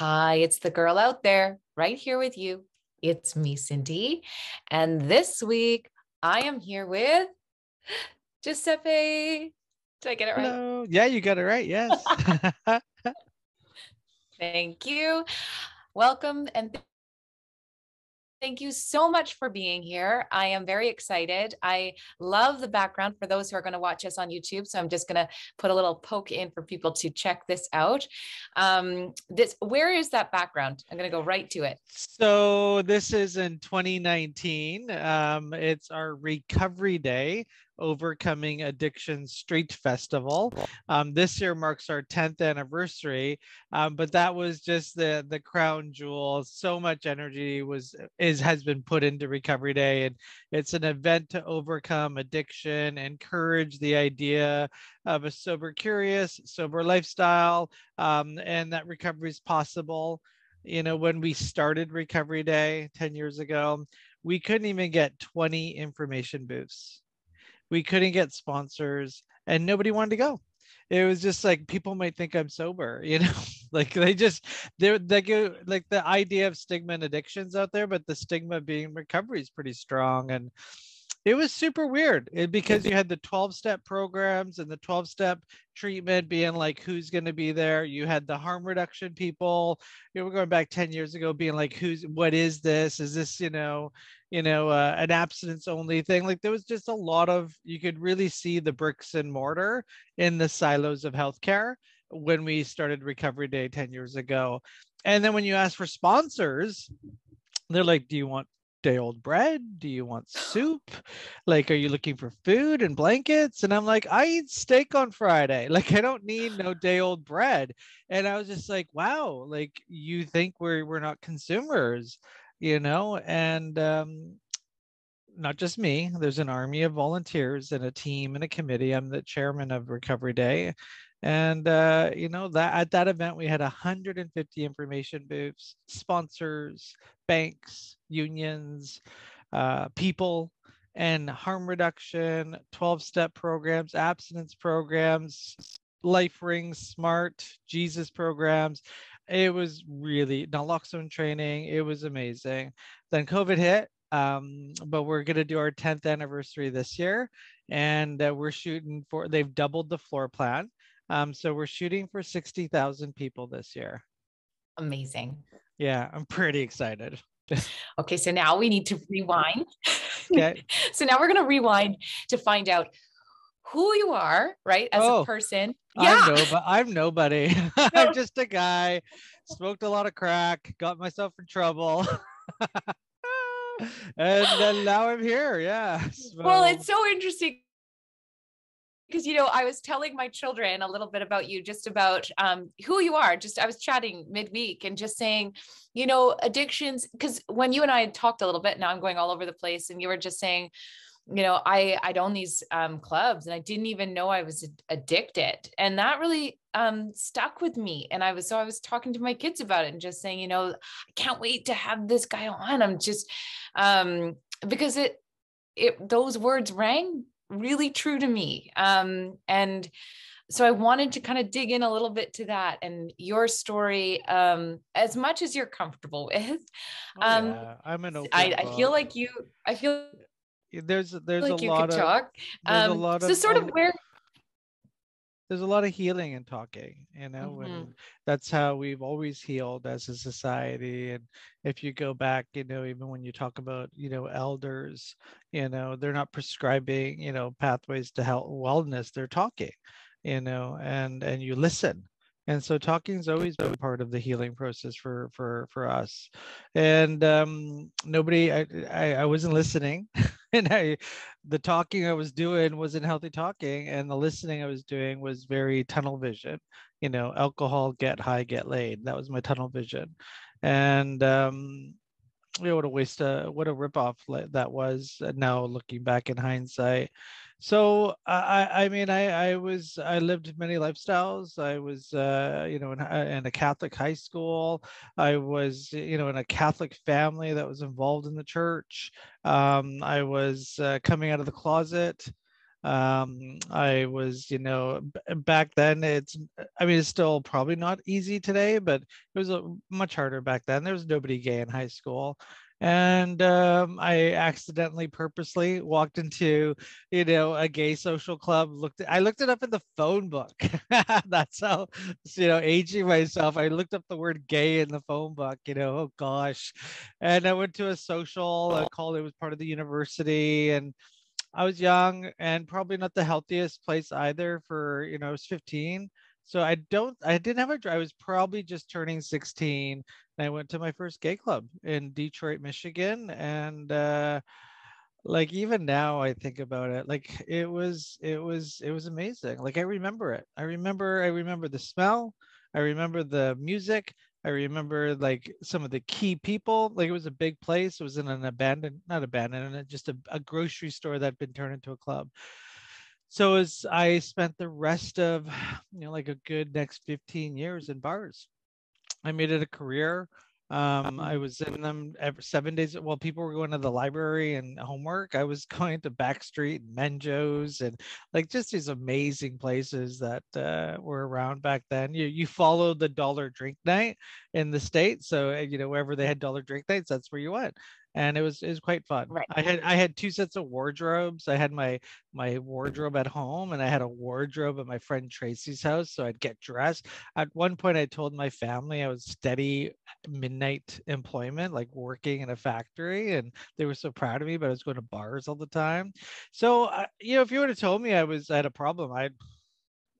Hi, it's the girl out there right here with you. It's me, Cindy. And this week I am here with Giuseppe. Did I get it right? Hello. Yeah, you got it right. Yes. Thank you. Welcome and thank you so much for being here. I am very excited. I love the background for those who are going to watch us on YouTube. So I'm just going to put a little poke in for people to check this out. Where is that background? I'm going to go right to it. So this is in 2019. It's our Recovery Day, Overcoming Addiction Street Festival. This year marks our 10th anniversary, but that was just the crown jewel. So much energy has been put into Recovery Day, and it's an event to overcome addiction, encourage the idea of a sober, curious, sober lifestyle, and that recovery is possible. You know, when we started Recovery Day 10 years ago, we couldn't even get 20 information booths. We couldn't get sponsors, and nobody wanted to go. It was just like, people might think I'm sober, you know, like they go, like, the idea of stigma and addictions out there, but the stigma being recovery is pretty strong. And it was super weird because you had the 12-step programs and the 12-step treatment being like, who's going to be there. You had the harm reduction people, we're going back 10 years ago, being like, what is this? Is this, an abstinence only thing? Like, there was just a lot of, you could really see the bricks and mortar in the silos of healthcare when we started Recovery Day 10 years ago. And then when you ask for sponsors, they're like, do you want day old bread? Do you want soup? Like, are you looking for food and blankets? And I'm like, I eat steak on Friday. Like, I don't need no day old bread. And I was just like, wow, like, you think we're not consumers, and not just me. There's an army of volunteers and a team and a committee. I'm the chairman of Recovery Day. And that at that event we had 150 information booths, sponsors, banks, unions, people, and harm reduction, 12-step programs, abstinence programs, life rings, smart, Jesus programs. It was really naloxone training. It was amazing. Then COVID hit. But we're going to do our 10th anniversary this year, and they've doubled the floor plan. So we're shooting for 60,000 people this year. Amazing. Yeah, I'm pretty excited. Okay, so now we need to rewind. Okay. So now we're going to rewind to find out who you are, right, as a person. I'm nobody. I'm just a guy, smoked a lot of crack, got myself in trouble. And then now I'm here. Yeah. So. Well, it's so interesting because, I was telling my children a little bit about you, just about who you are. I was chatting midweek and just saying, addictions, because when you and I had talked a little bit, now I'm going all over the place, and you were just saying, I'd own these clubs and I didn't even know I was addicted. And that really stuck with me. And I was talking to my kids about it and just saying, I can't wait to have this guy on. I'm just because those words rang really true to me. And so I wanted to kind of dig in a little bit to that and your story, as much as you're comfortable with. Yeah, I'm an open I feel book. like I feel there's like a you lot could of talk. there's a lot So of sort of where. there's a lot of healing in talking, and that's how we've always healed as a society. And if you go back, even when you talk about, elders, they're not prescribing, pathways to health wellness. They're talking, and you listen. And so talking's always been part of the healing process for us. And I wasn't listening. And the talking I was doing wasn't healthy talking, and the listening I was doing was very tunnel vision. Alcohol, get high, get laid. That was my tunnel vision. And what a waste, what a ripoff that was. Now looking back in hindsight. So I mean, I lived many lifestyles. I was in a Catholic high school. I was in a Catholic family that was involved in the church. I was coming out of the closet. I was, back then it's still probably not easy today, but it was much harder back then. There was nobody gay in high school. And I accidentally, purposely walked into, a gay social club. I looked it up in the phone book. That's how, aging myself. I looked up the word gay in the phone book. Oh gosh. And I went to a social called. It was part of the university, and I was young and probably not the healthiest place either for, I was 15. So I didn't have I was probably just turning 16. And I went to my first gay club in Detroit, Michigan. And like even now I think about it, like it was amazing. Like I remember it. I remember the smell. I remember the music. I remember like some of the key people. Like it was a big place. It was in an not abandoned, just a grocery store that had been turned into a club. So as I spent the rest of, like a good next 15 years in bars. I made it a career. I was in them every 7 days. While people were going to the library and homework, I was going to Backstreet and Menjo's and like just these amazing places that were around back then. You followed the dollar drink night in the States. So, wherever they had dollar drink nights, that's where you went. And it was quite fun. Right. I had two sets of wardrobes. I had my wardrobe at home, and I had a wardrobe at my friend Tracy's house. So I'd get dressed. At one point, I told my family I was steady midnight employment, like working in a factory, and they were so proud of me. But I was going to bars all the time. So, if you would have told me I had a problem, I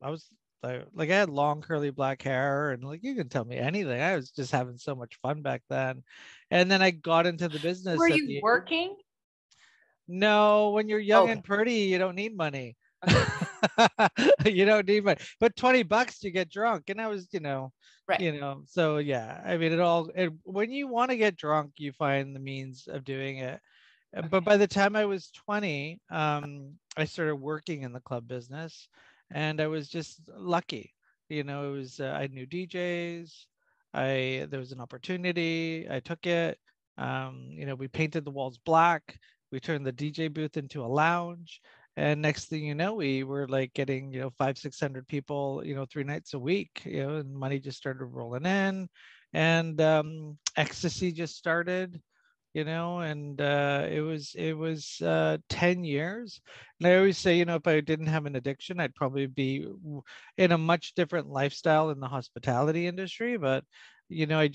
was like I had long curly black hair, and like you can tell me anything. I was just having so much fun back then, and then I got into the Were business at you the. working? No, when you're young Okay. and pretty, you don't need money. Okay. You don't need money, but $20 you get drunk, and I was, Right. so yeah. I mean, when you want to get drunk, you find the means of doing it. But Okay. by the time I was 20, I started working in the club business, and I was just lucky. It was I knew DJs. There was an opportunity. I took it. We painted the walls black. We turned the DJ booth into a lounge. And next thing you know, we were like getting, 500, 600 people, 3 nights a week, and money just started rolling in. And ecstasy just started, and it was 10 years. And I always say, if I didn't have an addiction, I'd probably be in a much different lifestyle in the hospitality industry. But I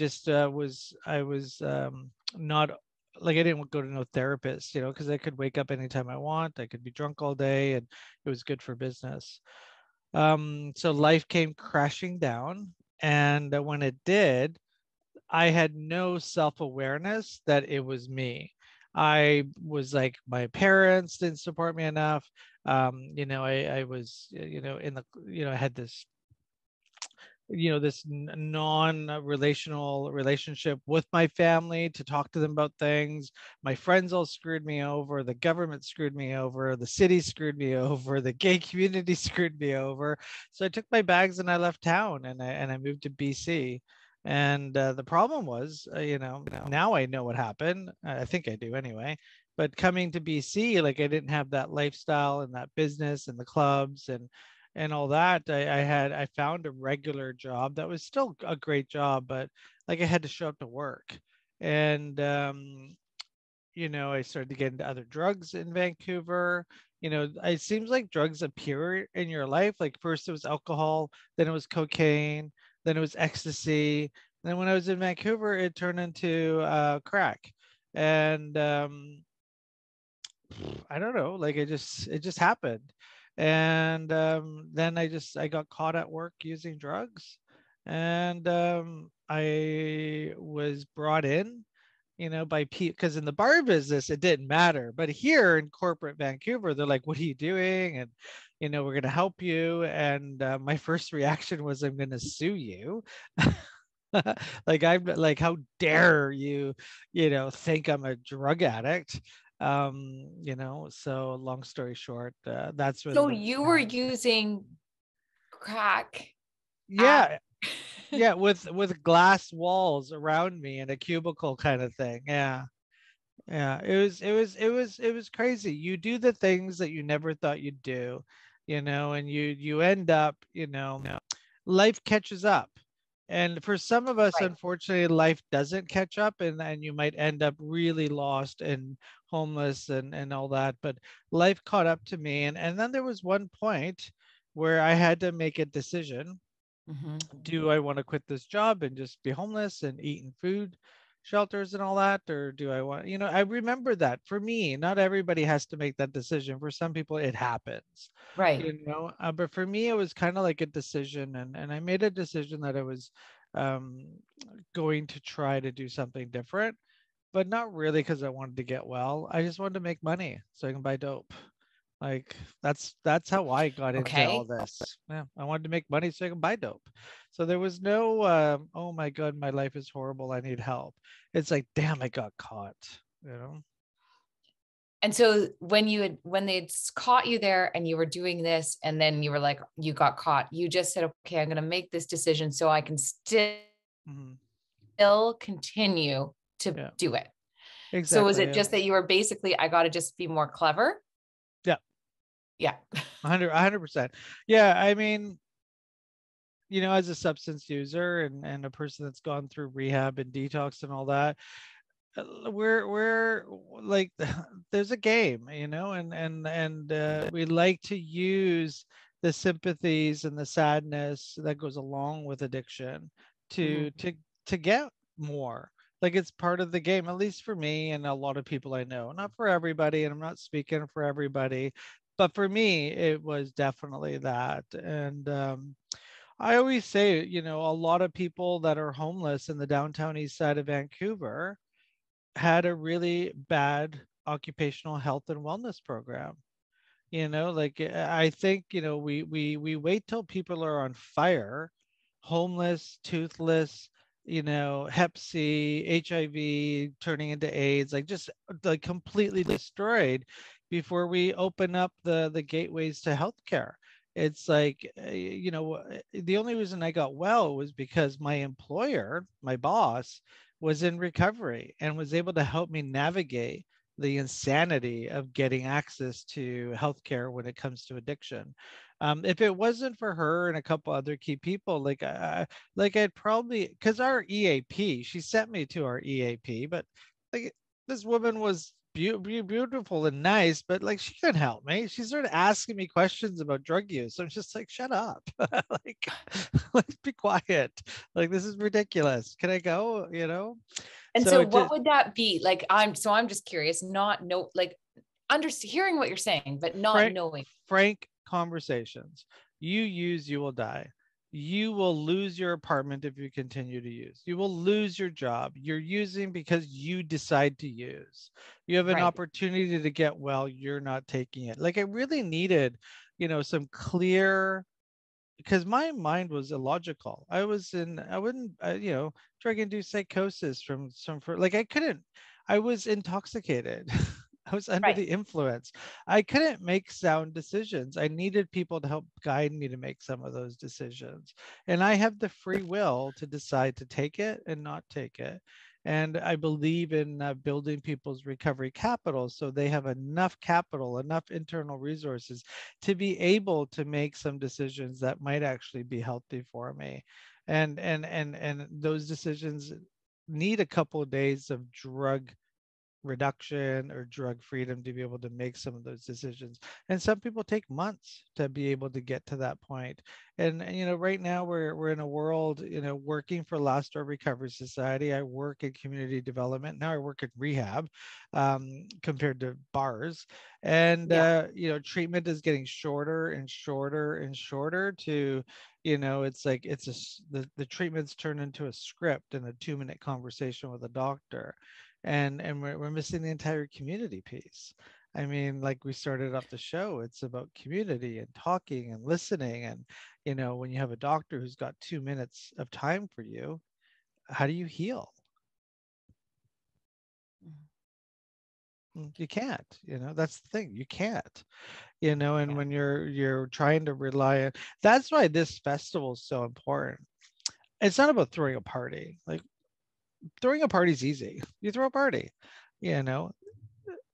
was not, like, I didn't go to no therapist, because I could wake up anytime I want. I could be drunk all day, and it was good for business. So life came crashing down, and when it did, I had no self-awareness that it was me. I was like, my parents didn't support me enough. I was, I had this non-relational relationship with my family to talk to them about things. My friends all screwed me over. The government screwed me over. The city screwed me over. The gay community screwed me over. So I took my bags and I left town, and I moved to BC. And the problem was, now I know what happened. I think I do anyway. But coming to BC, like I didn't have that lifestyle and that business and the clubs and all that. I found a regular job that was still a great job, but like I had to show up to work. And I started to get into other drugs in Vancouver. It seems like drugs appear in your life. Like first it was alcohol, then it was cocaine, then it was ecstasy. And then when I was in Vancouver, it turned into crack. And I don't know, like it just happened. And then I got caught at work using drugs, and I was brought in, by people, because in the bar business it didn't matter, but here in corporate Vancouver, they're like, "What are you doing?" And we're gonna help you. And my first reaction was, "I'm gonna sue you." Like I'm like, how dare you, think I'm a drug addict? So long story short, that's when So the you were using crack at yeah, yeah, with glass walls around me and a cubicle kind of thing. Yeah. Yeah, it was crazy. You do the things that you never thought you'd do, and you end up, life catches up. And for some of us, Right. unfortunately, life doesn't catch up, and you might end up really lost and homeless and all that. But life caught up to me, and then there was one point where I had to make a decision. Mm-hmm. Do I want to quit this job and just be homeless and eat in food shelters and all that? Or do I want, I remember that for me, not everybody has to make that decision. For some people, it happens, Right. but for me, it was kind of like a decision. And I made a decision that I was um, going to try to do something different, but not really because I wanted to get well. I just wanted to make money so I can buy dope. Like that's how I got into all Okay. this. Yeah, I wanted to make money so I can buy dope. So there was no, oh my God, my life is horrible. I need help. It's like, damn, I got caught. You know. And so when they'd caught you there and you were doing this, and then you were like, you got caught, you just said, okay, I'm going to make this decision so I can Hmm. still continue to Yeah, do it. So was exactly. it Yeah, just that you were basically, I got to just be more clever? yeah, Yeah. 100%. Yeah, I mean, as a substance user and a person that's gone through rehab and detox and all that, we're like there's a game, and we like to use the sympathies and the sadness that goes along with addiction Mm-hmm. to get more. Like it's part of the game, at least for me and a lot of people I know. Not for everybody, and I'm not speaking for everybody, but for me it was definitely that. And I always say, a lot of people that are homeless in the downtown east side of Vancouver had a really bad occupational health and wellness program. Like I think, we wait till people are on fire, homeless, toothless, hep C, HIV turning into AIDS, like just like completely destroyed before we open up the gateways to healthcare. It's like, the only reason I got well was because my employer, my boss, was in recovery and was able to help me navigate the insanity of getting access to healthcare when it comes to addiction. If it wasn't for her and a couple other key people, like I'd probably, because our EAP, she sent me to our EAP, but like this woman was beautiful and nice, but like she couldn't help me. She started asking me questions about drug use. I'm just like, shut up, like, let's be quiet. Like this is ridiculous. Can I go? And So so it what just would that be? Like, I'm just curious, not know, like hearing what you're saying, but not frank, knowing. frank conversations. You use, you will die. You will lose your apartment if you continue to use. You will lose your job. You're using because you decide to use. You have an Right. opportunity to get well. You're not taking it. Like I really needed, some clear, because my mind was illogical. I wouldn't, drug-induced psychosis from some, like I couldn't, I was intoxicated. I was under Right. the influence. I couldn't make sound decisions. I needed people to help guide me to make some of those decisions. And I have the free will to decide to take it and not take it. And I believe in building people's recovery capital so they have enough capital, enough internal resources to be able to make some decisions that might actually be healthy for me. And those decisions need a couple of days of drug reduction or drug freedom to be able to make some of those decisions. And some people take months to be able to get to that point. And right now we're in a world, working for Last Door Recovery Society. I work in community development. Now I work in rehab, compared to bars. And Yeah. treatment is getting shorter and shorter and shorter to, it's like the treatments turn into a script and a 2-minute conversation with a doctor, and we're missing the entire community piece. I mean, like we started off the show, it's about community and talking and listening. And when you have a doctor who's got 2 minutes of time for you, how do you heal? You can't. That's the thing, you can't. And Yeah. when you're trying to rely on, that's why this festival is so important. It's not about throwing a party. Like throwing a party is easy. You throw a party. you know,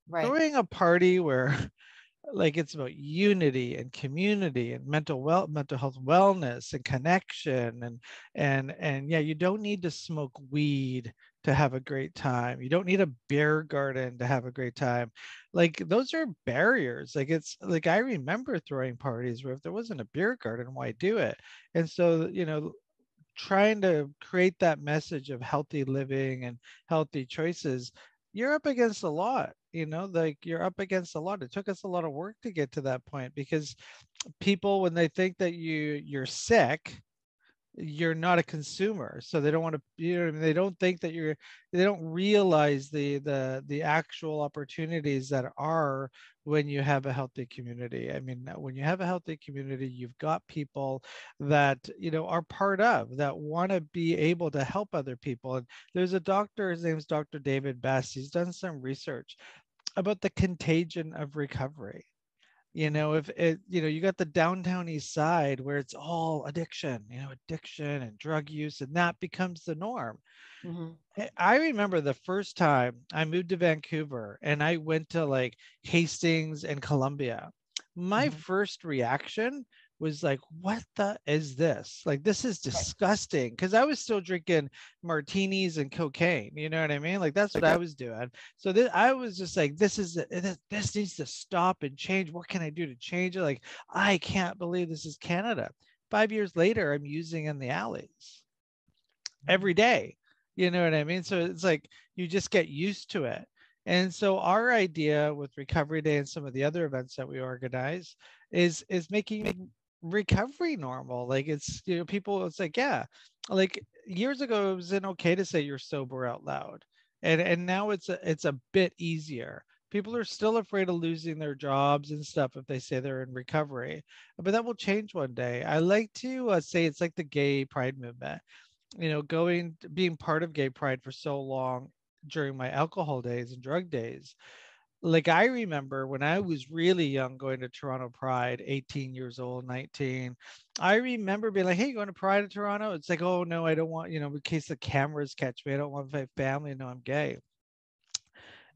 Right. throwing a party where like it's about unity and community and mental health wellness and connection and yeah, you don't need to smoke weed to have a great time. You don't need a beer garden to have a great time. Like those are barriers. Like it's like I remember throwing parties where if there wasn't a beer garden, why do it? And so, trying to create that message of healthy living and healthy choices, you're up against a lot, like you're up against a lot. It took us a lot of work to get to that point because people, when they think that you're sick, you're not a consumer, so they don't want to, what I mean? They don't think that they don't realize the actual opportunities that are when you have a healthy community. I mean, when you have a healthy community, you've got people that are part of that want to be able to help other people. And there's a doctor, his name's Dr. David Best. He's done some research about the contagion of recovery. If it, you got the downtown east side where it's all addiction, addiction and drug use, and that becomes the norm. Mm-hmm. I remember the first time I moved to Vancouver and I went to like Hastings and Columbia. My Mm-hmm. first reaction was like, what the is this? Like, this is disgusting. Because I was still drinking martinis and cocaine. You know what I mean? Like, that's what I was doing. So I was just like, this needs to stop and change. What can I do to change it? Like, I can't believe this is Canada. 5 years later, I'm using in the alleys every day. You know what I mean? So it's like you just get used to it. And so our idea with Recovery Day and some of the other events that we organize is making recovery normal. Like it's people, it's like, yeah, like years ago it wasn't okay to say you're sober out loud. And now it's a bit easier. People are still afraid of losing their jobs and stuff if they say they're in recovery, but that will change one day. I like to say it's like the gay pride movement. Being part of gay pride for so long during my alcohol days and drug days. Like I remember when I was really young going to Toronto Pride, 18 years old, 19. I remember being like, hey, you going to Pride in Toronto? It's like, oh no, I don't want, in case the cameras catch me, I don't want my family to know I'm gay.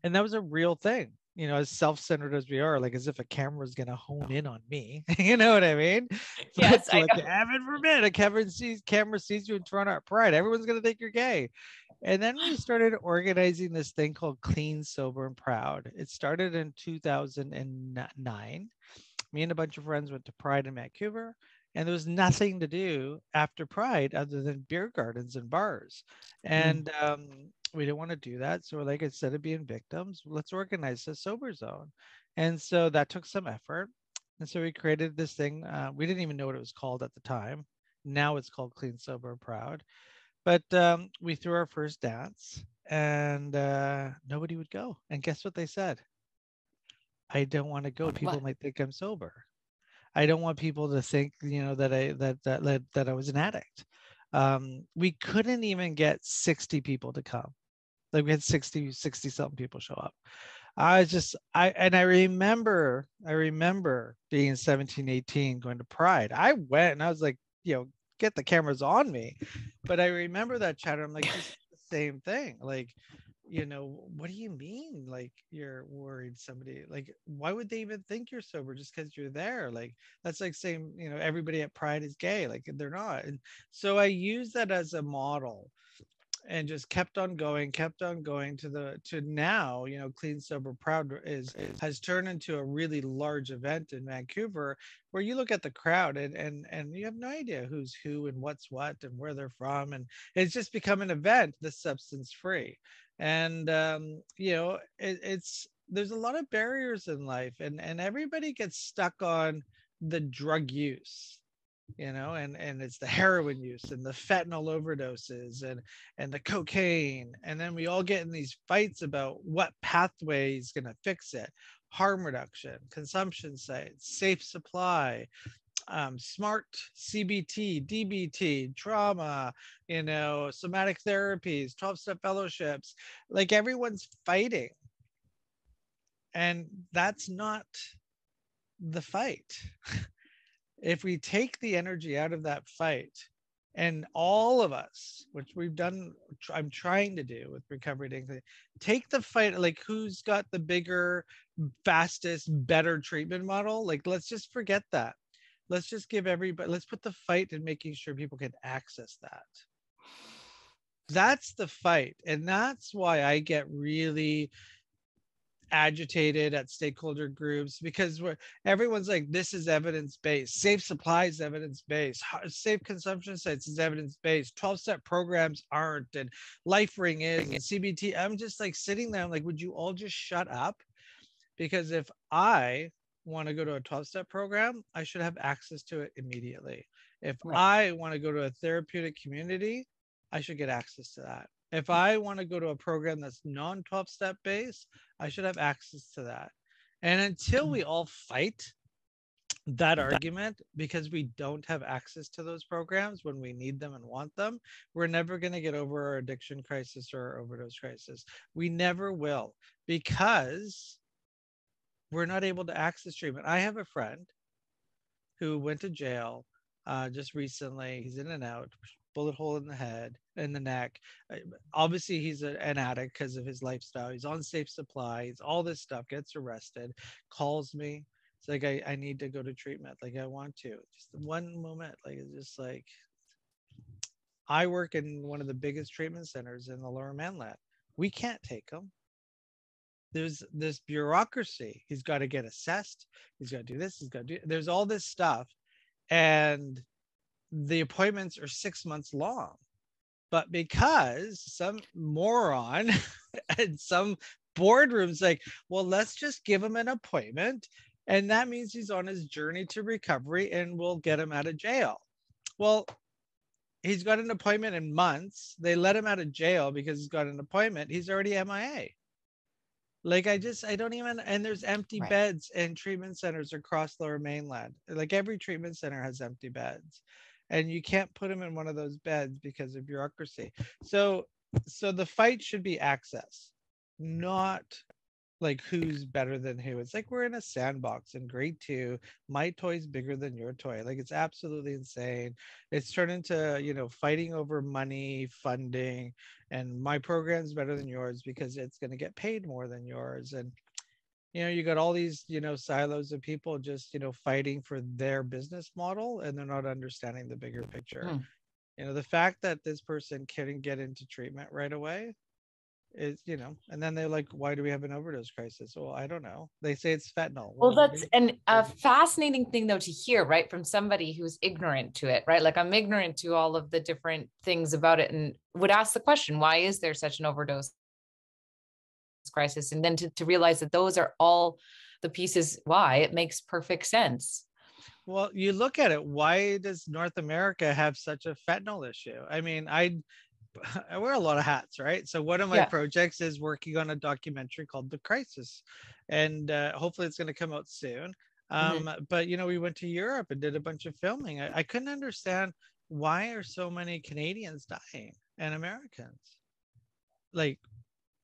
And that was a real thing, as self-centered as we are, like as if a camera is going to hone in on me. You know what I mean? But Yes, I like, know. heaven forbid a camera sees you in Toronto at Pride, everyone's going to think you're gay. And then we started organizing this thing called Clean, Sober, and Proud. It started in 2009. Me and a bunch of friends went to Pride in Vancouver, and there was nothing to do after Pride other than beer gardens and bars. Mm. And we didn't want to do that. So we're like, instead of being victims, let's organize a sober zone. And so that took some effort. And so we created this thing. We didn't even know what it was called at the time. Now it's called Clean, Sober, and Proud. But we threw our first dance and nobody would go. And guess what they said? I don't want to go. People What? might think I'm sober. I don't want people to think, that I was an addict. We couldn't even get 60 people to come. Like we had 60 something people show up. I remember being 17, 18, going to Pride. I went and I was like, get the cameras on me. But I remember that chatter. I'm like, this is the same thing. Like, what do you mean? Like you're worried somebody, like, why would they even think you're sober just because you're there? Like, that's like saying, everybody at Pride is gay. Like they're not. And so I use that as a model and just kept on going to now, Clean Sober Proud has turned into a really large event in Vancouver where you look at the crowd and you have no idea who's who and what's what and where they're from, and it's just become an event that's substance free. And it's there's a lot of barriers in life, and everybody gets stuck on the drug use, and it's the heroin use and the fentanyl overdoses and the cocaine, and then we all get in these fights about what pathway is going to fix it: harm reduction, consumption sites, safe supply, smart CBT, DBT, trauma, somatic therapies, 12-step fellowships. Like everyone's fighting, and that's not the fight. If we take the energy out of that fight And all of us, which we've done, I'm trying to do with recovery, take the fight, like who's got the bigger, fastest, better treatment model. Like, let's just forget that. Let's just give everybody, let's put the fight in making sure people can access that. That's the fight. And that's why I get really agitated at stakeholder groups, because everyone's like, this is evidence-based, safe supplies evidence-based, safe consumption sites is evidence-based, 12-step programs aren't, and life ring is, and CBT. I'm just like sitting there, I'm like, would you all just shut up? Because if I want to go to a 12-step program, I should have access to it immediately. If I want to go to a therapeutic community, I should get access to that. If I want to go to a program that's non-12-step based, I should have access to that. And until we all fight that argument, because we don't have access to those programs when we need them and want them, we're never going to get over our addiction crisis or our overdose crisis. We never will, because we're not able to access treatment. I have a friend who went to jail just recently. He's in and out, bullet hole in the head, in the neck. Obviously, he's an addict because of his lifestyle. He's on safe supplies, all this stuff, gets arrested, calls me. It's like, I need to go to treatment. Like, I want to. Just one moment. Like, it's just like, I work in one of the biggest treatment centers in the Lower Mainland. We can't take him. There's this bureaucracy. He's got to get assessed. He's got to do this. He's got to do. There's all this stuff, and the appointments are 6 months long. But because some moron and some boardroom's like, well, let's just give him an appointment, and that means he's on his journey to recovery, and we'll get him out of jail. Well, he's got an appointment in months. They let him out of jail because he's got an appointment. He's already MIA. Like, I don't even, and there's empty beds in treatment centers across Lower Mainland. Like, every treatment center has empty beds, and you can't put them in one of those beds because of bureaucracy. So the fight should be access, not like who's better than who. It's like we're in a sandbox in grade 2. My toy's bigger than your toy. Like, it's absolutely insane. It's turned into, fighting over money, funding, and my program's better than yours because it's going to get paid more than yours. And you got all these silos of people just fighting for their business model, and they're not understanding the bigger picture. The fact that this person couldn't get into treatment right away is, and then they're like, why do we have an overdose crisis? Well, I don't know. They say it's fentanyl. Well, that's a fascinating thing, though, to hear, right, from somebody who's ignorant to it, right? Like, I'm ignorant to all of the different things about it, and would ask the question, why is there such an overdose crisis? And then to realize that those are all the pieces why it makes perfect sense. Well, you look at it, why does North America have such a fentanyl issue? I mean, I wear a lot of hats, right? So one of my projects is working on a documentary called The Crisis, and hopefully it's going to come out soon. But we went to Europe and did a bunch of filming. I couldn't understand, why are so many Canadians dying and Americans? Like,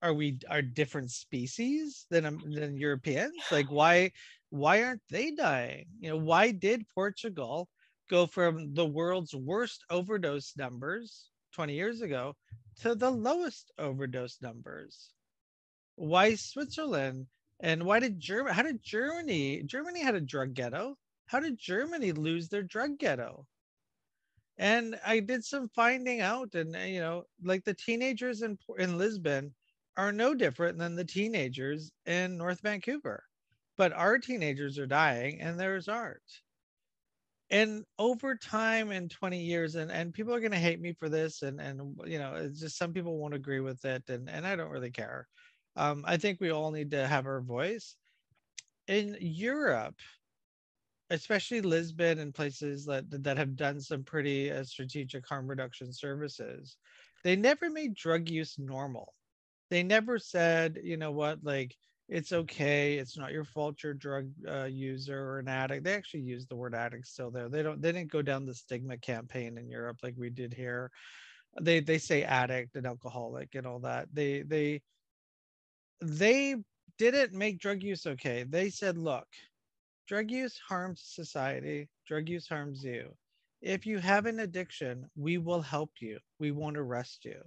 are different species than Europeans? Like, why aren't they dying? Why did Portugal go from the world's worst overdose numbers 20 years ago to the lowest overdose numbers? Why Switzerland? And why did Germany? How did Germany had a drug ghetto? How did Germany lose their drug ghetto? And I did some finding out, and like, the teenagers in Lisbon are no different than the teenagers in North Vancouver, but our teenagers are dying and theirs aren't. And over time, in 20 years, and people are going to hate me for this, and it's just, some people won't agree with it, and I don't really care. I think we all need to have our voice. In Europe, especially Lisbon and places that have done some pretty strategic harm reduction services, they never made drug use normal. They never said, like, it's okay, it's not your fault you're a drug user or an addict. They actually use the word addict still there. They didn't go down the stigma campaign in Europe like we did here. They say addict and alcoholic and all that. They didn't make drug use okay. They said, look, drug use harms society, drug use harms you. if you have an addiction, we will help you. We won't arrest you.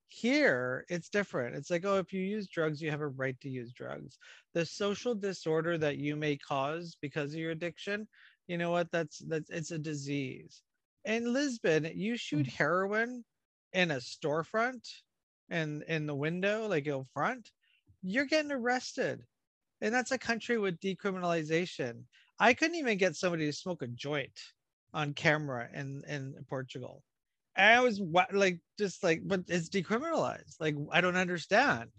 Here, it's different. It's like, oh, if you use drugs, you have a right to use drugs. The social disorder that you may cause because of your addiction, you know what? That's it's a disease. In Lisbon, you shoot heroin in a storefront and in the window, like out front, you're getting arrested. And that's a country with decriminalization. I couldn't even get somebody to smoke a joint on camera in Portugal. And I was like, just like, but it's decriminalized. Like, I don't understand.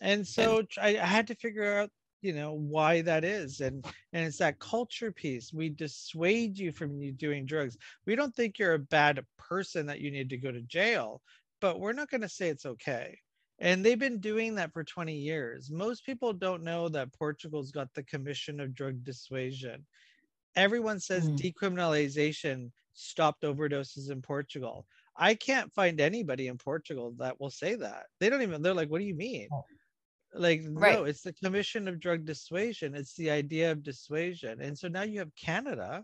And Yes. so I had to figure out, why that is. And it's that culture piece. We dissuade you from you doing drugs. We don't think you're a bad person that you need to go to jail, but we're not going to say it's okay. And they've been doing that for 20 years. Most people don't know that Portugal's got the Commission of Drug Dissuasion. Everyone says decriminalization stopped overdoses in Portugal. I can't find anybody in Portugal that will say that. They don't even, they're like, what do you mean? Like, Right. no, it's the Commission of Drug Dissuasion. It's the idea of dissuasion. And so now you have Canada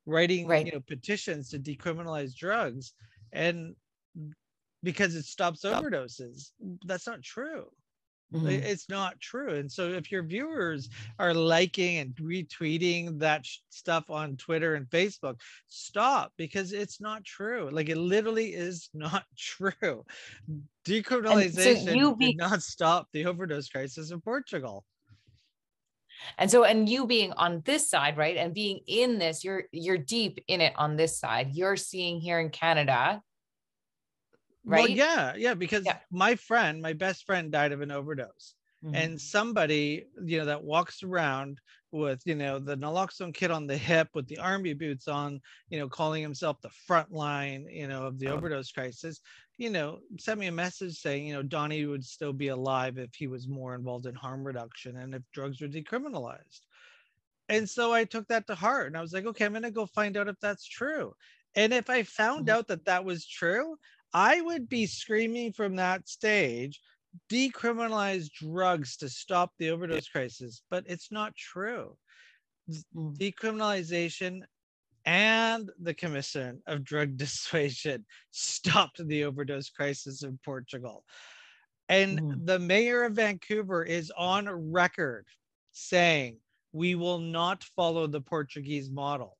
writing, Right. petitions to decriminalize drugs, and because it stops overdoses. That's not true. It's not true. And so if your viewers are liking and retweeting that stuff on Twitter and Facebook, stop, because it's not true. Like, it literally is not true. And so Decriminalization did not stop the overdose crisis in Portugal. and you being on this side, right? And being in this, you're deep in it on this side. You're seeing here in Canada, Well, right? yeah, because my best friend died of an overdose. And somebody, that walks around with, the naloxone kit on the hip with the army boots on, calling himself the front line, of the overdose crisis, sent me a message saying, Donnie would still be alive if he was more involved in harm reduction and if drugs were decriminalized. And so I took that to heart, and I was like, okay, I'm going to go find out if that's true. And if I found out that that was true, I would be screaming from that stage, decriminalize drugs to stop the overdose crisis. But it's not true. Decriminalization and the Commission of Drug Dissuasion stopped the overdose crisis in Portugal. And the mayor of Vancouver is on record saying, we will not follow the Portuguese model.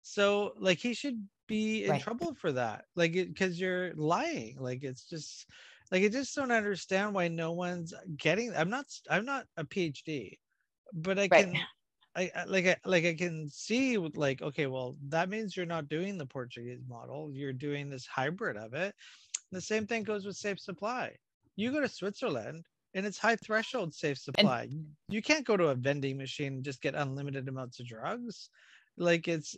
So, like, he should be in trouble for that. Like, because you're lying. Like, it's just, like, I just don't understand why no one's getting. I'm not a PhD, but I can, I can see with, like, okay, well, that means you're not doing the Portuguese model. You're doing this hybrid of it. The same thing goes with safe supply. You go to Switzerland, and it's high threshold safe supply. You can't go to a vending machine and just get unlimited amounts of drugs. Like, it's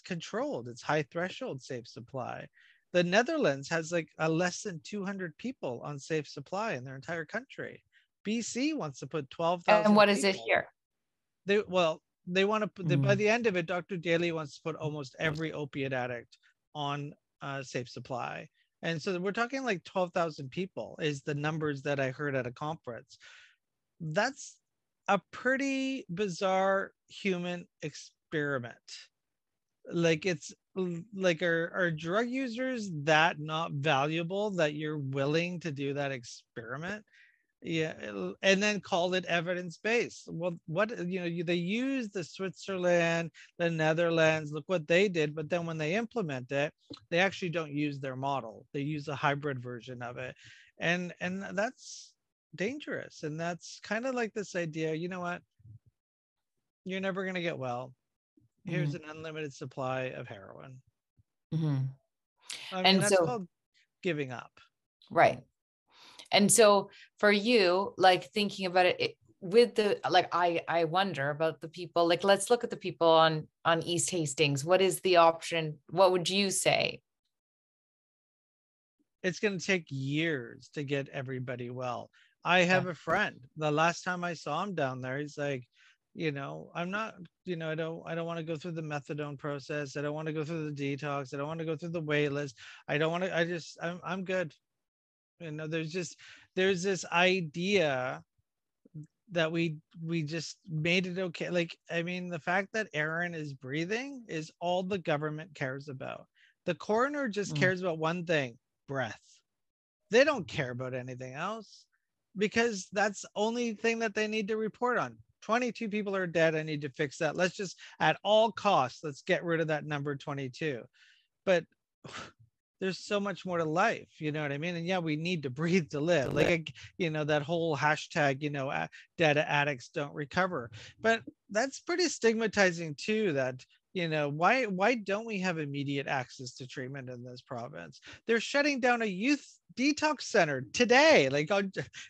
controlled. It's high threshold safe supply. The Netherlands has like a less than 200 people on safe supply in their entire country. BC wants to put 12,000. And what is it here? They want to put, by the end of it, Dr. Daly wants to put almost every opiate addict on safe supply. And so we're talking like 12,000 people is the numbers that I heard at a conference. That's a pretty bizarre human experiment. Like, it's like, are drug users that not valuable that you're willing to do that experiment? Yeah, and then call it evidence-based. Well, what, they use the Switzerland, the Netherlands, look what they did, but then when they implement it, they actually don't use their model. They use a hybrid version of it. And that's dangerous. And that's kind of like this idea, you know what? You're never going to get well. Here's an unlimited supply of heroin. I mean, that's called giving up. Right. And so for you, like, thinking about it, with the, like, I wonder about the people, like, let's look at the people on East Hastings. What is the option? What would you say? It's going to take years to get everybody well. I have a friend. The last time I saw him down there, he's like, I'm not, I don't want to go through the methadone process. I don't want to go through the detox. I don't want to go through the wait list. I don't want to, I'm good. There's this idea that we just made it okay. Like, I mean, the fact that Aaron is breathing is all the government cares about. The coroner just cares about one thing: breath. They don't care about anything else, because that's the only thing that they need to report on. 22 people are dead. I need to fix that. Let's just, at all costs, let's get rid of that number 22. But there's so much more to life, you know what I mean? And yeah, we need to breathe to live. Like, you know, that whole hashtag, you know, dead addicts don't recover. But that's pretty stigmatizing too, that, you know, why don't we have immediate access to treatment in this province? They're shutting down a youth detox center today. Like,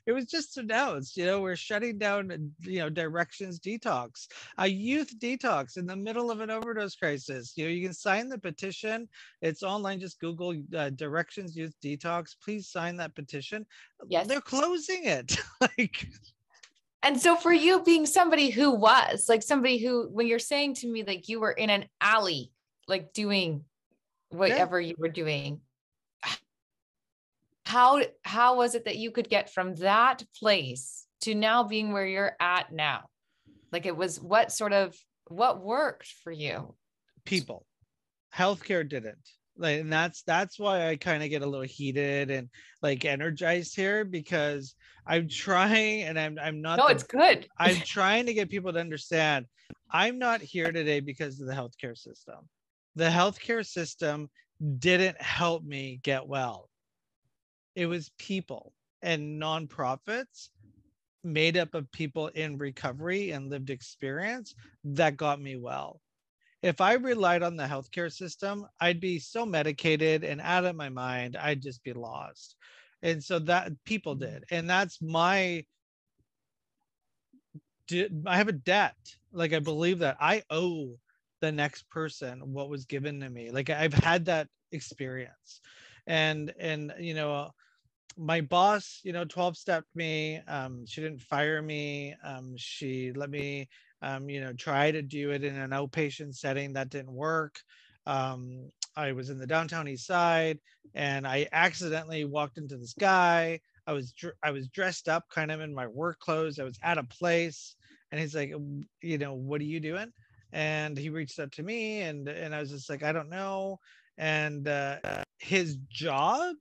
it was just announced, you know, we're shutting down, you know, Directions Detox, a youth detox in the middle of an overdose crisis. You know, you can sign the petition. It's online. Just Google Directions Youth Detox. Please sign that petition. Yes. They're closing it. Like, and so for you, being somebody who was like somebody who, when you're saying to me, like you were in an alley, like doing whatever you were doing, how was it that you could get from that place to now being where you're at now? Like, it was what worked for you? People. Healthcare didn't. Like, and that's why I kind of get a little heated and like energized here, because I'm trying, and I'm not. No, it's good. I'm trying to get people to understand I'm not here today because of the healthcare system. The healthcare system didn't help me get well. It was people and nonprofits made up of people in recovery and lived experience that got me well. If I relied on the healthcare system, I'd be so medicated and out of my mind, I'd just be lost. And so that people did. And that's I have a debt. Like, I believe that I owe the next person what was given to me. Like, I've had that experience. And you know, my boss, you know, 12-stepped me. She didn't fire me. She let me, you know, try to do it in an outpatient setting. That didn't work. I was in the downtown east side, and I accidentally walked into this guy. I was dressed up kind of in my work clothes. I was at a place, and he's like, you know, what are you doing? And he reached out to me, and I was just like, I don't know. And his job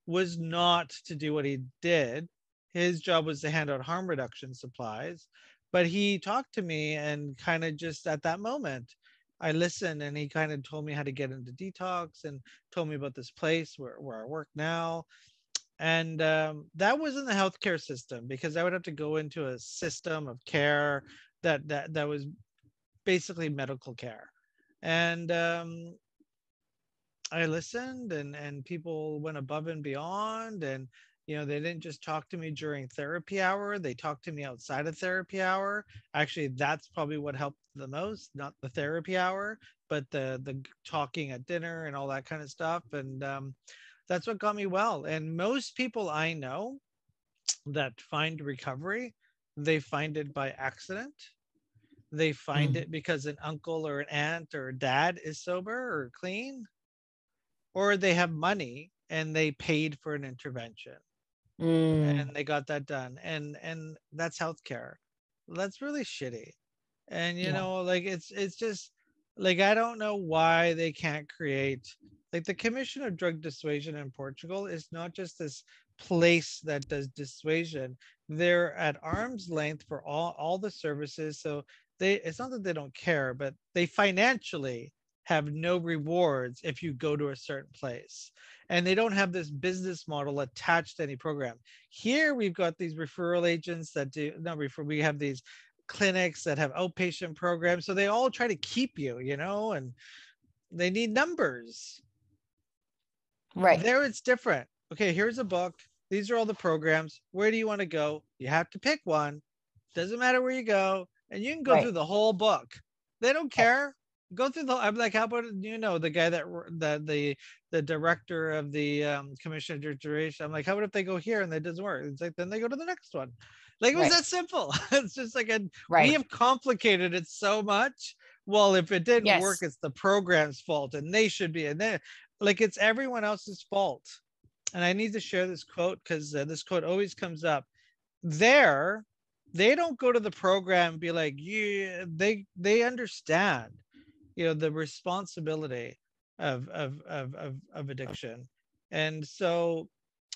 was not to do what he did. His job was to hand out harm reduction supplies. But he talked to me, and kind of just at that moment, I listened, and he kind of told me how to get into detox and told me about this place where I work now. And that was in the healthcare system, because I would have to go into a system of care that was basically medical care. And I listened, and people went above and beyond. And, you know, they didn't just talk to me during therapy hour. They talked to me outside of therapy hour. Actually, that's probably what helped the most, not the therapy hour, but the talking at dinner and all that kind of stuff. And that's what got me well. And most people I know that find recovery, they find it by accident. They find it because an uncle or an aunt or a dad is sober or clean, or they have money and they paid for an intervention and they got that done. And that's healthcare. That's really shitty. And you know, like, it's just like, I don't know why they can't create, like, the Commission of Drug Dissuasion in Portugal is not just this place that does dissuasion. They're at arm's length for all the services. So it's not that they don't care, but they financially have no rewards if you go to a certain place. And they don't have this business model attached to any program. Here we've got these referral agents that we have these clinics that have outpatient programs. So they all try to keep you, you know, and they need numbers. Right. There it's different. Okay, here's a book. These are all the programs. Where do you want to go? You have to pick one. Doesn't matter where you go. And you can go through the whole book. They don't care. Go through the, I'm like, how about, you know, the guy the director of the Commission of Duration. I'm like, how about if they go here and that doesn't work? It's like, then they go to the next one. Like, it was that simple. It's just like, we have complicated it so much. Well, if it didn't work, it's the program's fault, and they should be, and then, like, it's everyone else's fault. And I need to share this quote, because this quote always comes up. There, they don't go to the program and be like, yeah, they understand, the responsibility of addiction. And so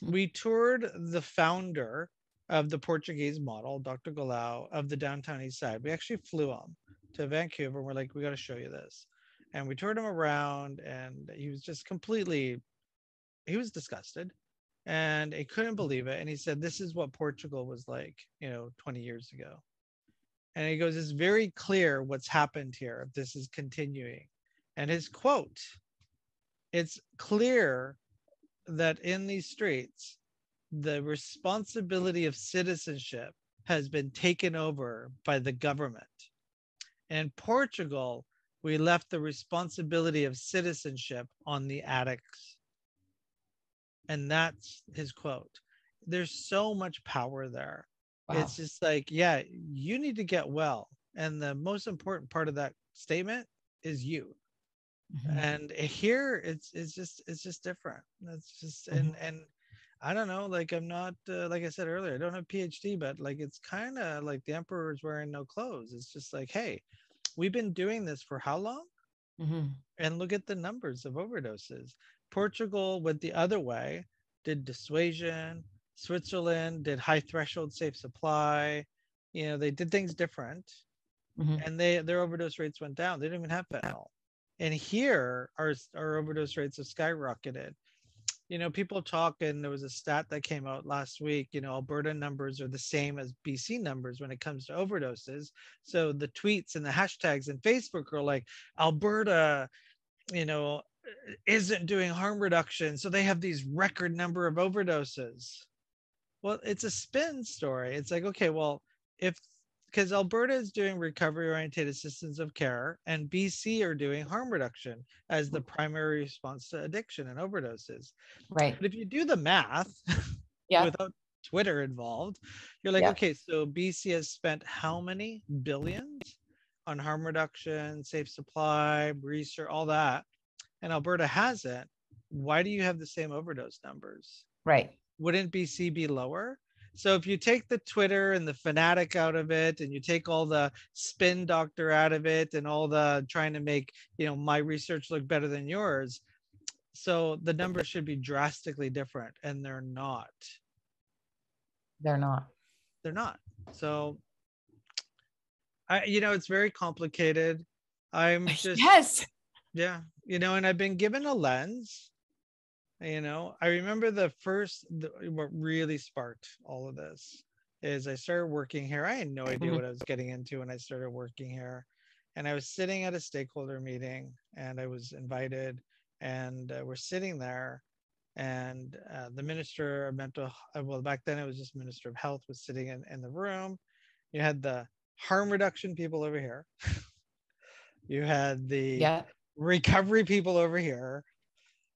we toured the founder of the Portuguese model, Dr. Galau, of the downtown east side. We actually flew him to Vancouver. We're like, we got to show you this. And we toured him around, and he was just he was disgusted, and he couldn't believe it. And he said, this is what Portugal was like, 20 years ago. And he goes, it's very clear what's happened here if this is continuing. And his quote, it's clear that in these streets, the responsibility of citizenship has been taken over by the government. In Portugal, we left the responsibility of citizenship on the addicts. And that's his quote. There's so much power there. Wow. It's just like, yeah, you need to get well. And the most important part of that statement is you. Mm-hmm. And here it's just different. It's just, mm-hmm. and I don't know, like I'm not, like I said earlier, I don't have a PhD, but like, it's kind of like the emperor's wearing no clothes. It's just like, hey, we've been doing this for how long? Mm-hmm. And look at the numbers of overdoses. Portugal went the other way, did dissuasion. Switzerland did high threshold safe supply. They did things different. Mm-hmm. And their overdose rates went down. They didn't even have fentanyl. And here, our overdose rates have skyrocketed. People talk, and there was a stat that came out last week, Alberta numbers are the same as BC numbers when it comes to overdoses. So the tweets and the hashtags and Facebook are like, Alberta, isn't doing harm reduction, so they have these record number of overdoses. Well, it's a spin story. It's like, okay, well, because Alberta is doing recovery-oriented assistance of care, and BC are doing harm reduction as the primary response to addiction and overdoses. Right. But if you do the math, yeah, without Twitter involved, you're like, yeah, okay, so BC has spent how many billions on harm reduction, safe supply, research, all that, and Alberta hasn't. Why do you have the same overdose numbers? Right. Wouldn't BC be lower? So if you take the Twitter and the fanatic out of it, and you take all the spin doctor out of it, and all the trying to make, my research look better than yours, so the numbers should be drastically different, and they're not. They're not. They're not. So it's very complicated. I'm just, yes. Yeah. And I've been given a lens. I remember what really sparked all of this is I started working here. I had no idea what I was getting into when I started working here. And I was sitting at a stakeholder meeting, and I was invited, and we're sitting there, and the minister of mental, well, back then it was just Minister of Health, was sitting in the room. You had the harm reduction people over here. You had the recovery people over here.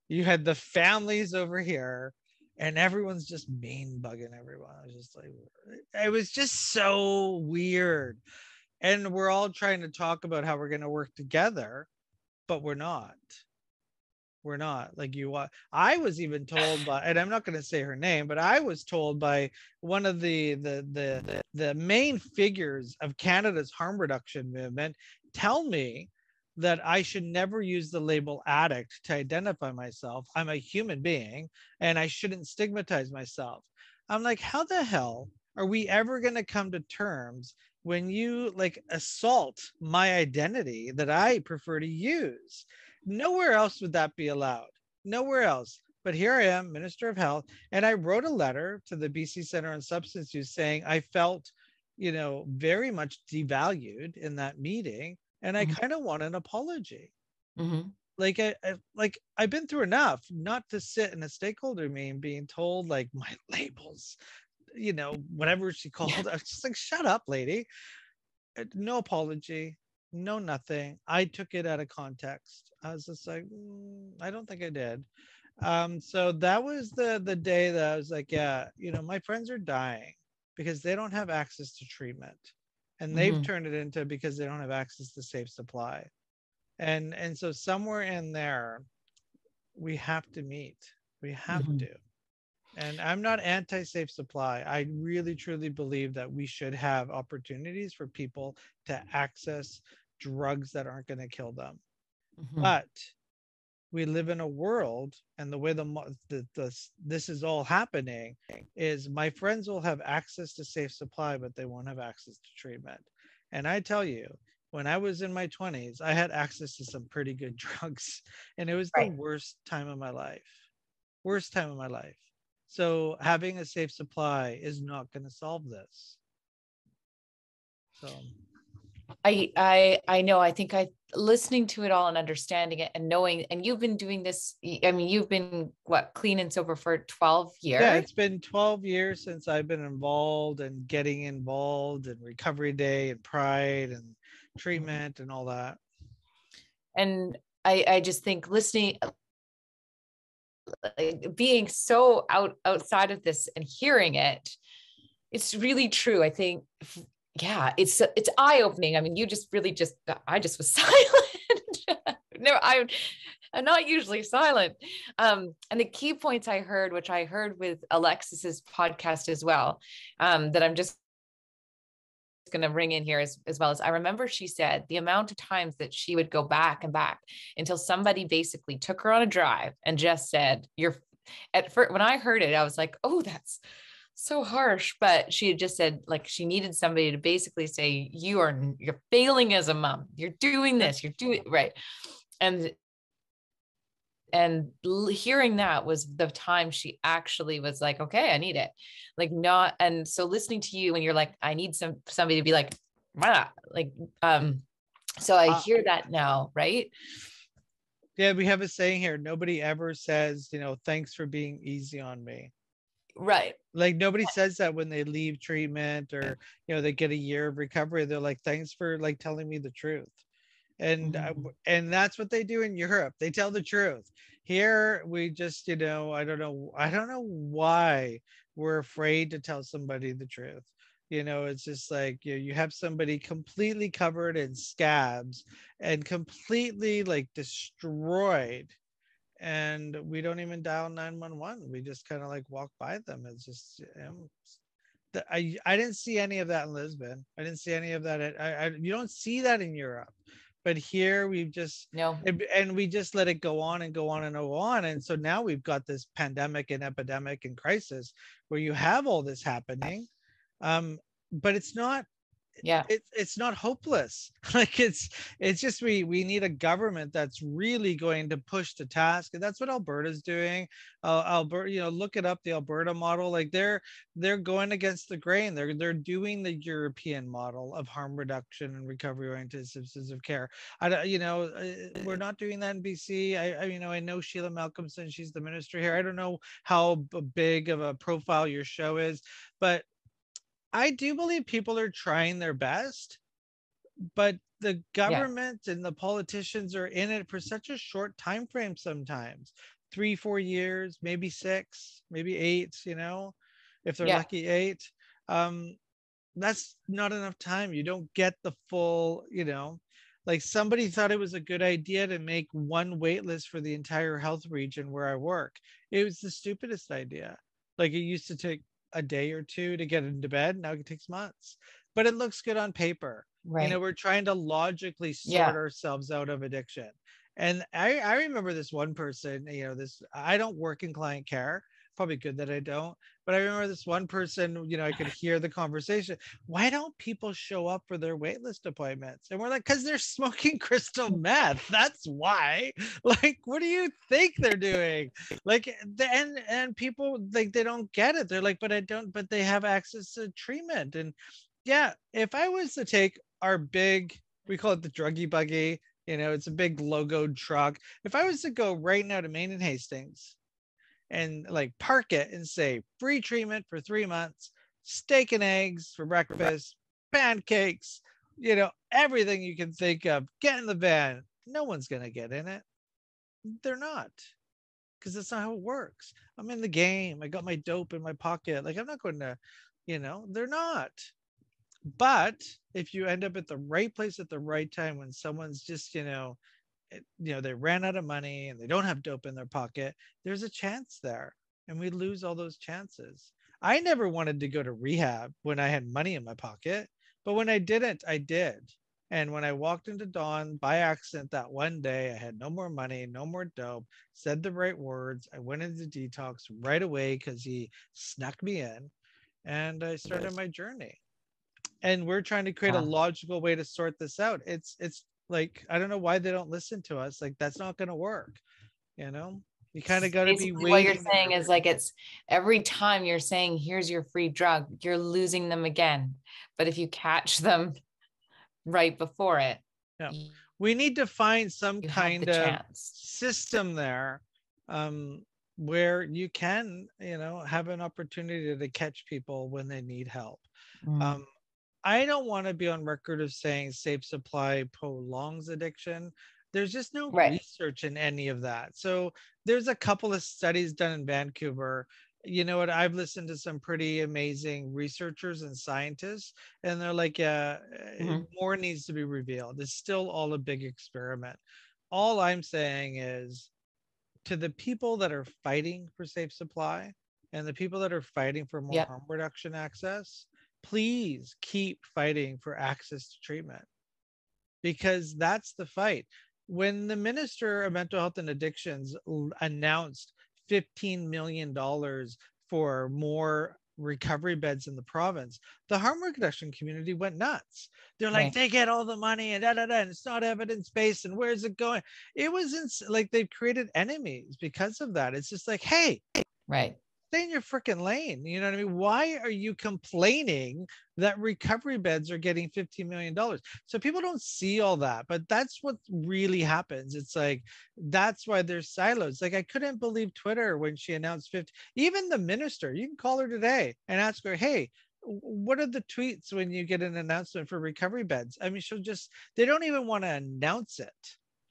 You had the families over here, and everyone's just mean bugging everyone. I was just like, it was just so weird. And we're all trying to talk about how we're going to work together, but we're not. We're not. Like I was even told by, and I'm not going to say her name, but I was told by one of the main figures of Canada's harm reduction movement, tell me that I should never use the label addict to identify myself. I'm a human being, and I shouldn't stigmatize myself. I'm like, how the hell are we ever going to come to terms when you like assault my identity that I prefer to use? Nowhere else would that be allowed. Nowhere else. But here I am, Minister of Health, and I wrote a letter to the BC Center on Substance Use saying I felt, very much devalued in that meeting. And I kind of want an apology. Mm-hmm. Like I've been through enough not to sit in a stakeholder meeting being told like my labels, whatever she called. I was just like, shut up, lady. No apology, no nothing. I took it out of context. I was just like, I don't think I did. So that was the day that I was like, yeah, my friends are dying because they don't have access to treatment. And they've turned it into because they don't have access to safe supply. And so somewhere in there, we have to meet. We have to. And I'm not anti-safe supply. I really truly believe that we should have opportunities for people to access drugs that aren't going to kill them. Mhm. But we live in a world, and the way this is all happening is my friends will have access to safe supply, but they won't have access to treatment. And I tell you, when I was in my 20s, I had access to some pretty good drugs, and it was the Right. worst time of my life. Worst time of my life. So having a safe supply is not going to solve this. So I know. I think I listening to it all and understanding it and knowing, and you've been doing this. I mean, you've been what, clean and sober for 12 yeah, years? it's been 12 years since I've been involved and getting involved in Recovery Day and Pride and Mhm. treatment and all that. And I just think listening, like, being so outside of this and hearing it, it's really true. I think, yeah, it's eye-opening. I mean, you just really just, I just was silent. No, I'm not usually silent. And the key points I heard, which I heard with Alexis's podcast as well, that I'm just going to bring in here as well as, I remember she said the amount of times that she would go back and back until somebody basically took her on a drive and just said, you're, at first, when I heard it, I was like, oh, that's so harsh. But she had just said, like, she needed somebody to basically say, you're failing as a mom, you're doing Yeah. this, you're doing right. And hearing that was the time she actually was like, okay, I need it. Like, not, and so listening to you and you're like, I need somebody to be like, ah, like, so I Uh, hear that now, right? yeah, we have a saying here. Nobody ever says, thanks for being easy on me. Right. Like nobody says that when they leave treatment or, they get a year of recovery. They're like, thanks for like telling me the truth. and uh, Mhm. and that's what they do in Europe. They tell the truth. Here we just, I don't know why we're afraid to tell somebody the truth. It's just like you have somebody completely covered in scabs and completely like destroyed, and we don't even dial 911. We just kind of like walk by them. It's just, I didn't see any of that in Lisbon. I didn't see any of that. You don't see that in Europe, but here we've just, No. and we just let it go on and go on and go on. And so now we've got this pandemic and epidemic and crisis where you have all this happening. But it's not, Yeah. it's not hopeless. Like it's just we need a government that's really going to push the task, and that's what Alberta's doing. Alberta, look it up, the Alberta model. Like they're going against the grain. They're doing the European model of harm reduction and recovery oriented systems of care. We're not doing that in BC. I know Sheila Malcolmson, she's the minister here. I don't know how big of a profile your show is, but I do believe people are trying their best, but the Yeah. government and the politicians are in it for such a short time frame sometimes. 3 4 years, maybe 6, maybe 8, if they're Yeah. lucky, 8. um that's not enough time. You don't get the full, like somebody thought it was a good idea to make one wait list for the entire health region where I work. It was the stupidest idea. Like it used to take a day or two to get into bed. Now it takes months, but it looks good on paper. Right. We're trying to logically sort Yeah. ourselves out of addiction. And I remember this one person, I don't work in client care. Probably good that I don't. But I remember this one person, I could hear the conversation. Why don't people show up for their waitlist appointments? And we're like, because they're smoking crystal meth. That's why. Like, what do you think they're doing? Like, and people like they don't get it. They're like, but they have access to treatment. And yeah, if I was to take our big, we call it the druggy buggy, it's a big logoed truck. If I was to go right now to Main and Hastings and like park it and say free treatment for 3 months, steak and eggs for breakfast, pancakes, everything you can think of, get in the van. No one's going to get in it. They're not, because that's not how it works. I'm in the game. I got my dope in my pocket. Like, I'm not going to, they're not. But if you end up at the right place at the right time when someone's just, they ran out of money and they don't have dope in their pocket, there's a chance there. and we lose all those chances. I never wanted to go to rehab when I had money in my pocket, but when I didn't, I did. And when I walked into Dawn by accident that one day, I had no more money, no more dope, said the right words. I went into detox right away because he snuck me in, and I started my journey. And we're trying to create a logical way to sort this out. It's like, I don't know why they don't listen to us. Like, that's not going to work. You know, you kind of got to be Basically, what you're waiting saying there. is like, it's every time you're saying, here's your free drug, you're losing them again. But if you catch them right before it, Yeah. We need to find some you have kind the of chance. system there, where you can, have an opportunity to catch people when they need help. Um, I don't want to be on record of saying safe supply prolongs addiction. There's just no Right. research in any of that. So there's a couple of studies done in Vancouver. You know what? I've listened to some pretty amazing researchers and scientists, and they're like, more needs to be revealed. It's still all a big experiment. All I'm saying is, to the people that are fighting for safe supply and the people that are fighting for more harm reduction access, please keep fighting for access to treatment, because that's the fight. When the Minister of Mental Health and Addictions announced $15 million for more recovery beds in the province, the harm reduction community went nuts. They're like, they get all the money and and it's not evidence-based, and where's it going? It wasn't like they've created enemies because of that. It's just like, hey, stay in your freaking lane. You know what I mean? Why are you complaining that recovery beds are getting $15 million? So people don't see all that, but that's what really happens. It's like, that's why there's silos. Like, I couldn't believe Twitter when she announced 50, even the minister, you can call her today and ask her, hey, what are the tweets when you get an announcement for recovery beds? I mean, they don't even want to announce it.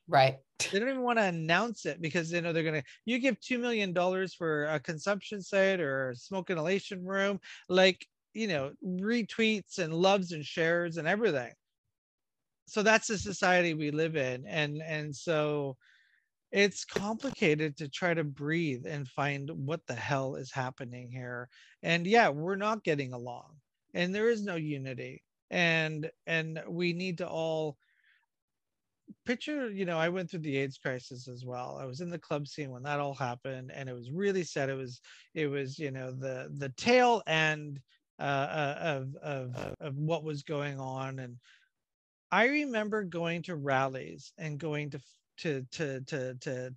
Right. They don't even want to announce it because they know they're going to, you give $2 million for a consumption site or a smoke inhalation room, like, retweets and loves and shares and everything. So that's the society we live in. And so it's complicated to try to breathe and find what the hell is happening here. And yeah, we're not getting along, and there is no unity. And we need to all picture, I went through the AIDS crisis as well. I was in the club scene when that all happened, and it was really sad. It was the tail end of what was going on. And I remember going to rallies and going to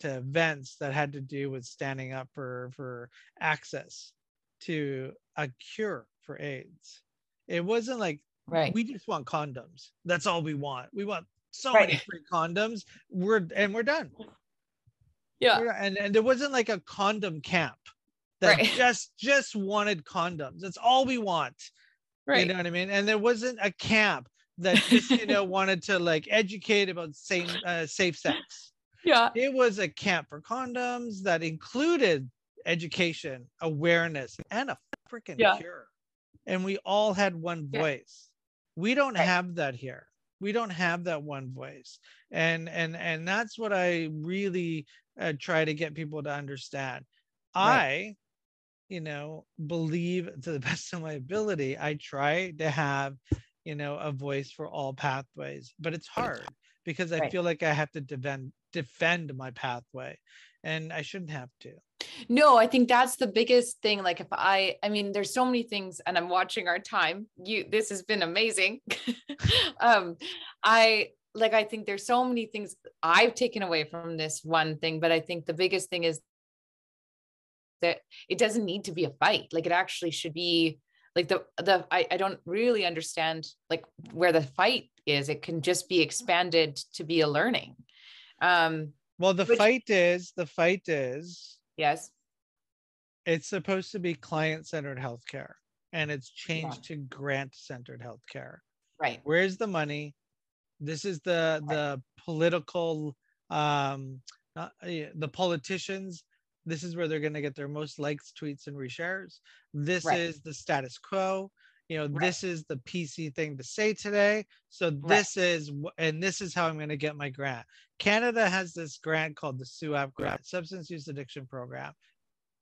events that had to do with standing up for access to a cure for AIDS. It wasn't like, we just want condoms. That's all we want. We want so many free condoms. We're done. And there wasn't like a condom camp that just wanted condoms. That's all we want. You know what I mean? And there wasn't a camp that just wanted to like educate about safe sex. It was a camp for condoms that included education, awareness, and a freaking cure. And we all had one voice. We don't have that here. We don't have that one voice. And that's what I really try to get people to understand. I believe, to the best of my ability, I try to have a voice for all pathways, but it's hard because I feel like I have to defend my pathway, and I shouldn't have to. No, I think that's the biggest thing. Like, if I mean, there's so many things, and I'm watching our time. This has been amazing. I think there's so many things I've taken away from this one thing, but I think the biggest thing is that it doesn't need to be a fight. Like, it actually should be like I don't really understand like where the fight is. It can just be expanded to be a learning. Well, the fight is yes, it's supposed to be client-centered healthcare, and it's changed to grant-centered healthcare. Where's the money? This is the political, the politicians. This is where they're going to get their most likes, tweets, and reshares. This is the status quo. This is the PC thing to say today. So this is how I'm going to get my grant. Canada has this grant called the SUAP grant, Substance Use Addiction Program.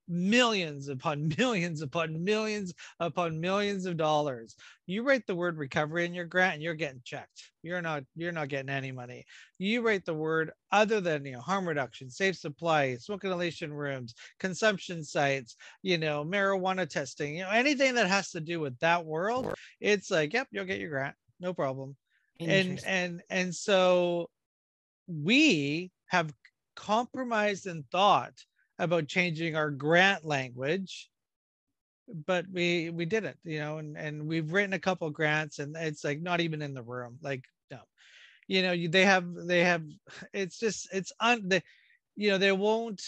millions upon millions upon millions upon millions of dollars. You write the word recovery in your grant and you're getting checked. You're not getting any money. You write the word other than, harm reduction, safe supply, smoke inhalation rooms, consumption sites, marijuana testing, anything that has to do with that world, it's like, yep, you'll get your grant, no problem. And so we have compromised and thought about changing our grant language, but we didn't, and we've written a couple grants and it's like not even in the room, like, no, they have it's just they won't.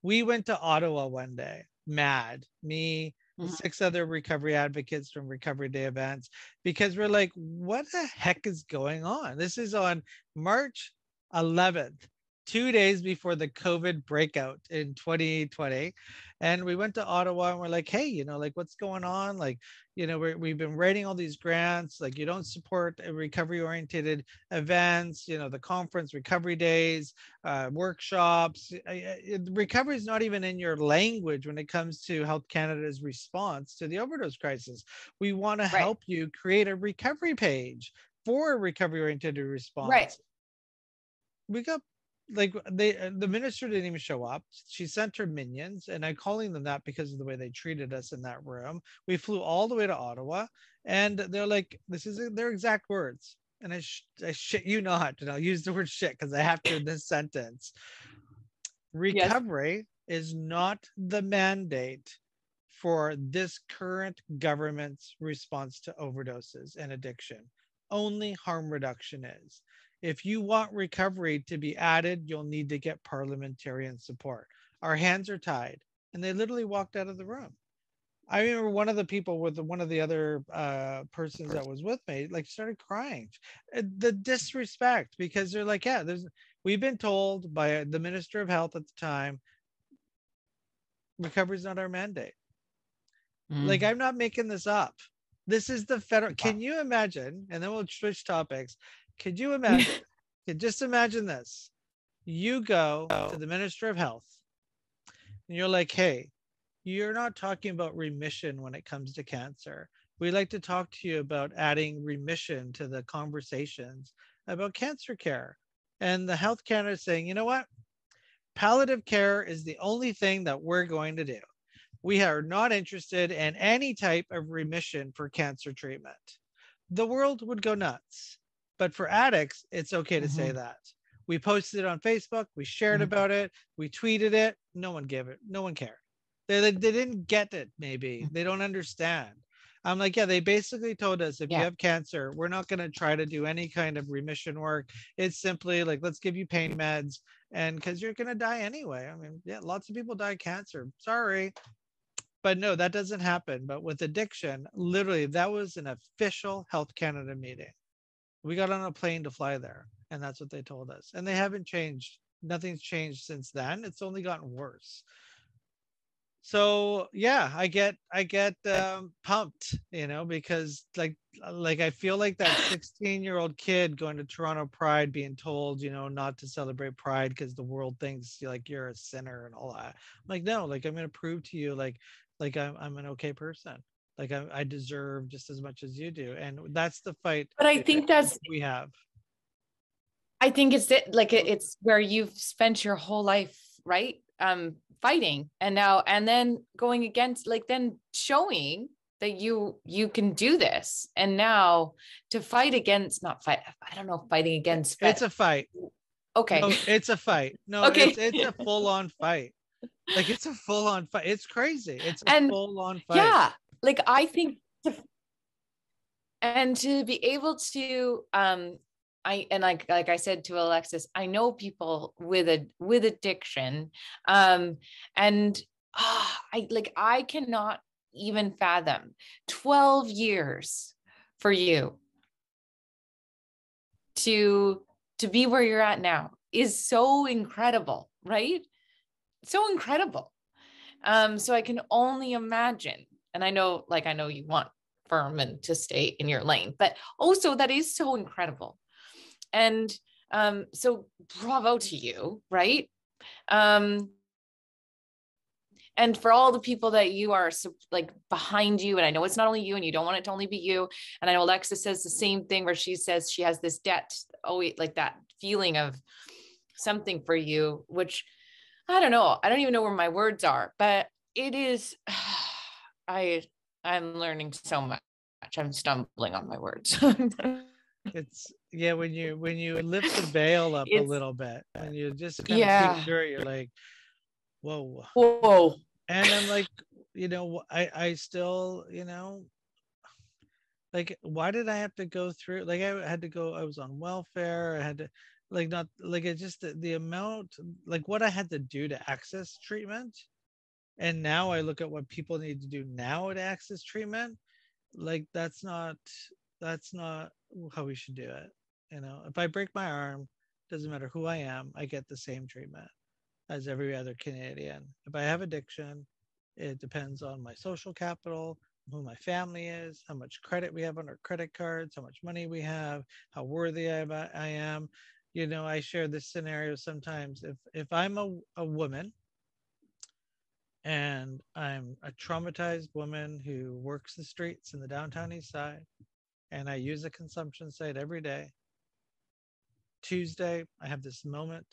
We went to Ottawa one day, mad, me, the 6 other recovery advocates from Recovery Day events, because we're like, what the heck is going on? This is on March 11th, 2 days before the COVID breakout in 2020. And we went to Ottawa and we're like, hey, like, what's going on? Like, we've been writing all these grants, like, you don't support recovery oriented events, the conference, recovery days, workshops. Recovery is not even in your language when it comes to Health Canada's response to the overdose crisis. We want to help you create a recovery page for a recovery oriented response. We got the minister didn't even show up. She sent her minions, and I'm calling them that because of the way they treated us in that room. We flew all the way to Ottawa, and they're like, this is their exact words. And I shit you not, and I'll use the word shit because I have to in this sentence. Recovery is not the mandate for this current government's response to overdoses and addiction. Only harm reduction is. If you want recovery to be added, you'll need to get parliamentarian support. Our hands are tied. And they literally walked out of the room. I remember one of the people with one of the other persons that was with me, like, started crying. The disrespect, because they're like, yeah, we've been told by the Minister of Health at the time, recovery is not our mandate. Like, I'm not making this up. This is the federal. Can you imagine? And then we'll switch topics. Could you imagine? Just imagine this. You go to the Minister of Health and you're like, hey, you're not talking about remission when it comes to cancer. We'd like to talk to you about adding remission to the conversations about cancer care. And the Health Canada is saying, you know what? Palliative care is the only thing that we're going to do. We are not interested in any type of remission for cancer treatment. The world would go nuts. But for addicts, it's okay to say that. We posted it on Facebook. We shared about it. We tweeted it. No one gave it. No one cared. They didn't get it, maybe. They don't understand. I'm like, yeah, they basically told us if you have cancer, we're not going to try to do any kind of remission work. It's simply like, let's give you pain meds. And because you're going to die anyway. I mean, yeah, lots of people die of cancer. Sorry. But no, that doesn't happen. But with addiction, literally, that was an official Health Canada meeting. We got on a plane to fly there, and that's what they told us. And they haven't changed. Nothing's changed since then. It's only gotten worse. So yeah, I get pumped, because like I feel like that 16-year-old kid going to Toronto Pride being told, not to celebrate Pride because the world thinks like you're a sinner and all that. I'm like, no, like, I'm going to prove to you like I'm an okay person. Like, I deserve just as much as you do. And that's the fight. But I think we have. I think it's where you've spent your whole life, right? Fighting, and then going against, like, then showing that you can do this. And now to fight against, not fight, I don't know, fighting against. It's a fight. Okay. No, it's a fight. No, okay. It's a full-on fight. Like, it's a full-on fight. It's crazy. It's a full-on fight. Yeah. Like, I think to be able to, like I said to Alexis, I know people with addiction, and I cannot even fathom 12 years for you to be where you're at now is so incredible, right? So incredible. So I can only imagine, and I know you want firm and to stay in your lane, but also that is so incredible. And so bravo to you, right? And for all the people that you are like behind you, and I know it's not only you and you don't want it to only be you. And I know Alexa says the same thing where she says she has this debt, always like that feeling of something for you, which I don't know. I don't even know where my words are, but it is, I'm learning so much. I'm stumbling on my words. It's when you lift the veil up a little bit, when you just kind of peek through it, you're like, whoa. And I'm like, I still, like, why did I have to go through, like, I was on welfare. I had to, like, not like, it just the amount, like what I had to do to access treatment. And now I look at what people need to do now to access treatment. Like, that's not how we should do it. If I break my arm, doesn't matter who I am, I get the same treatment as every other Canadian. If I have addiction, it depends on my social capital, who my family is, how much credit we have on our credit cards, how much money we have, how worthy I am. I share this scenario sometimes. If I'm a woman and I'm a traumatized woman who works the streets in the downtown east side, and I use a consumption site every day, Tuesday, I have this moment.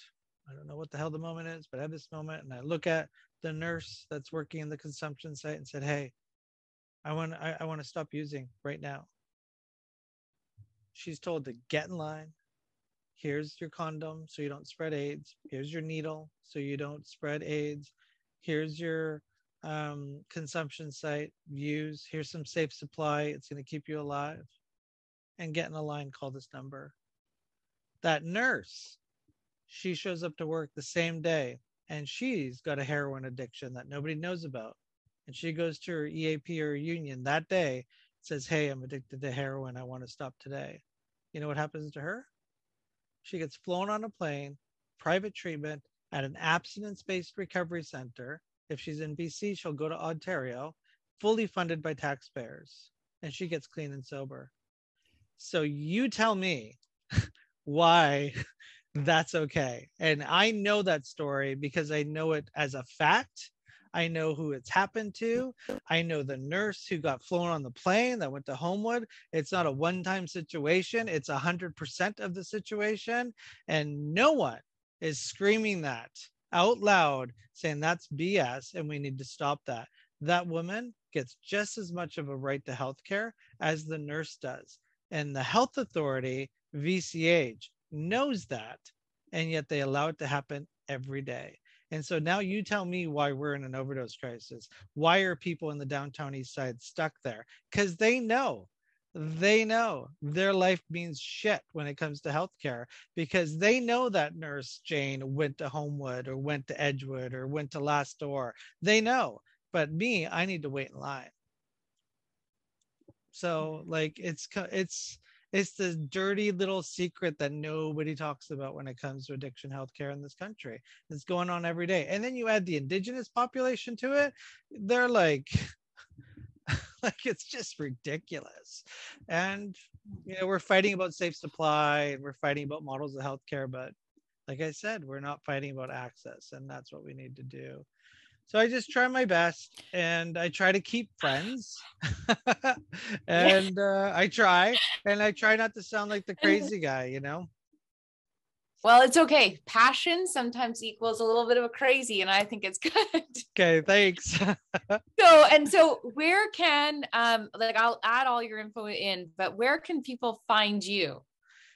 I don't know what the hell the moment is, but I have this moment, and I look at the nurse that's working in the consumption site and said, "Hey, I want to stop using right now." She's told to get in line. Here's your condom so you don't spread AIDS. Here's your needle so you don't spread AIDS. Here's your consumption site. Use. Here's some safe supply. It's going to keep you alive. And get in a line. Call this number. That nurse, she shows up to work the same day, and she's got a heroin addiction that nobody knows about. And she goes to her EAP or union that day, says, "Hey, I'm addicted to heroin. I want to stop today." You know what happens to her? She gets flown on a plane, private treatment at an abstinence-based recovery center. If she's in BC, she'll go to Ontario, fully funded by taxpayers, and she gets clean and sober. So you tell me why that's okay. And I know that story because I know it as a fact. I know who it's happened to. I know the nurse who got flown on the plane that went to Homewood. It's not a one-time situation. It's 100% of the situation. And no one is screaming that out loud, saying that's BS and we need to stop that. That woman gets just as much of a right to healthcare as the nurse does. And the health authority, VCH, knows that, and yet they allow it to happen every day. And so now you tell me why we're in an overdose crisis. Why are people in the downtown east side stuck there? Because they know their life means shit when it comes to healthcare, because they know that nurse Jane went to Homewood or went to Edgewood or went to Last Door. They know. But me, I need to wait in line. So like it's the dirty little secret that nobody talks about when it comes to addiction healthcare in this country. It's going on every day. And then you add the Indigenous population to it, they're like it's just ridiculous. And we're fighting about safe supply, and we're fighting about models of healthcare, but like I said, we're not fighting about access, and that's what we need to do. So I just try my best, and I try to keep friends. And I try not to sound like the crazy guy, Well, it's okay. Passion sometimes equals a little bit of a crazy, and I think it's good. Okay, thanks. So where can like I'll add all your info in, but where can people find you?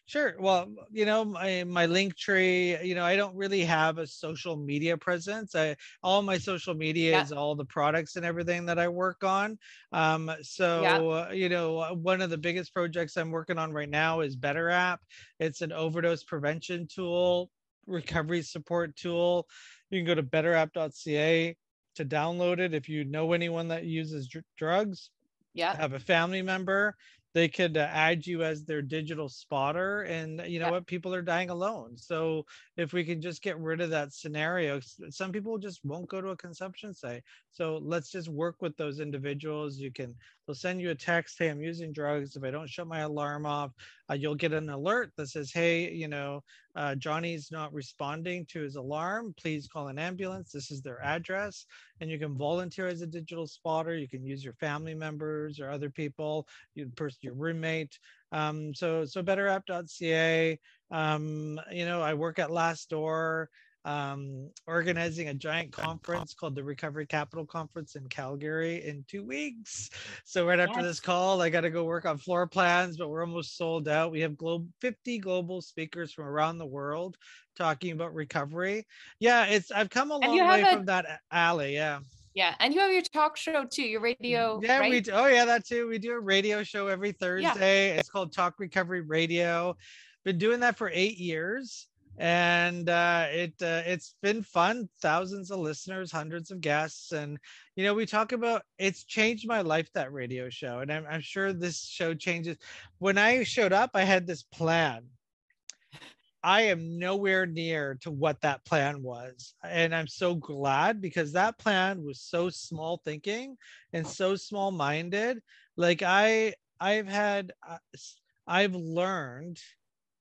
Sure. Well, my link tree, I don't really have a social media presence. All my social media is all the products and everything that I work on. One of the biggest projects I'm working on right now is Better App. It's an overdose prevention tool, recovery support tool. You can go to betterapp.ca to download it. If you know anyone that uses drugs, have a family member, they could add you as their digital spotter. And you know Yeah. what, people are dying alone. So if we can just get rid of that scenario, some people just won't go to a consumption site. So let's just work with those individuals. They'll send you a text, hey, I'm using drugs. If I don't shut my alarm off, you'll get an alert that says, hey, Johnny's not responding to his alarm, please call an ambulance. This is their address. And you can volunteer as a digital spotter. You can use your family members or other people, your roommate. So betterapp.ca. I work at Last Door, organizing a giant conference called the Recovery Capital Conference in Calgary in 2 weeks. So right after this Yes. call, I got to go work on floor plans, but we're almost sold out. We have 50 global speakers from around the world talking about recovery. Yeah, I've come a And you long have way a, from that alley. Yeah. yeah. And you have your talk show too, your radio, Yeah, right? oh yeah, that too. We do a radio show every Yeah. Thursday. It's called Talk Recovery Radio. Been doing that for 8 years, and it's been fun. Thousands of listeners, hundreds of guests, and we talk about, it's changed my life, that radio show, and I'm sure this show changes. When I showed up, I had this plan. I am nowhere near to what that plan was. And I'm so glad, because that plan was so small thinking and so small minded. Like I've learned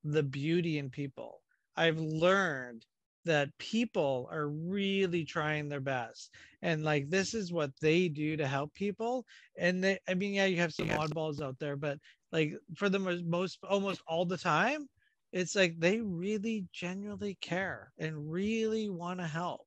the beauty in people. I've learned that people are really trying their best. And like, this is what they do to help people. And I mean, yeah, you have some oddballs out there, but like for the most almost all the time, it's like they really genuinely care and really want to help.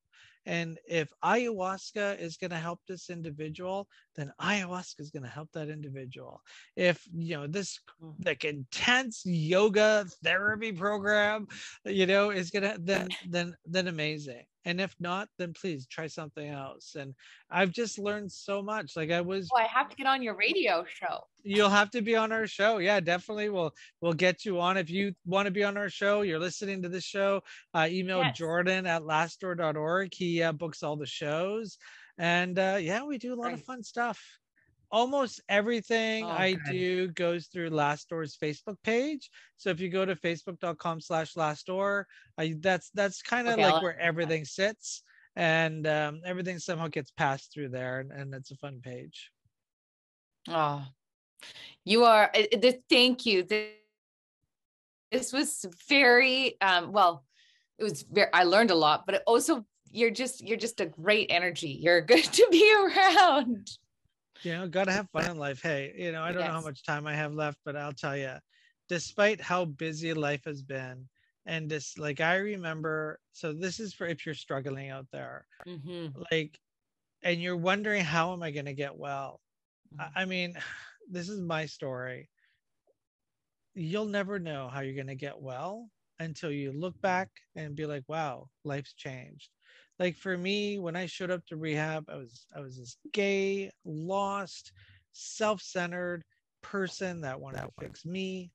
And if ayahuasca is going to help this individual, then ayahuasca is going to help that individual. If this like intense yoga therapy program, is gonna, then amazing. And if not, then please try something else. And I've just learned so much. Like Oh, I have to get on your radio show. you'll have to be on our show. Yeah, definitely. We'll get you on. If you want to be on our show, you're listening to this show, email Yes. Jordan at lastdoor.org. He books all the shows. And yeah, we do a lot of Right. fun stuff. Almost everything Oh, I good. do goes through Last Door's Facebook page. So if you go to facebook.com/lastdoor, that's kind of Okay. like where everything sits. And everything somehow gets passed through there. And it's a fun page. Oh, you are, thank you. This was very, well, it was very, I learned a lot, but it also, you're just a great energy. You're good to be around. Gotta have fun in life. Hey, I don't know how Yes. much time I have left, but I'll tell you, despite how busy life has been, and this, like, I remember, so this is for if you're struggling out there, Mm-hmm. like, and you're wondering, how am I going to get well? I mean, this is my story. You'll never know how you're going to get well until you look back and be like, wow, life's changed. Like for me, when I showed up to rehab, I was this gay, lost, self-centered person that wanted to fix me,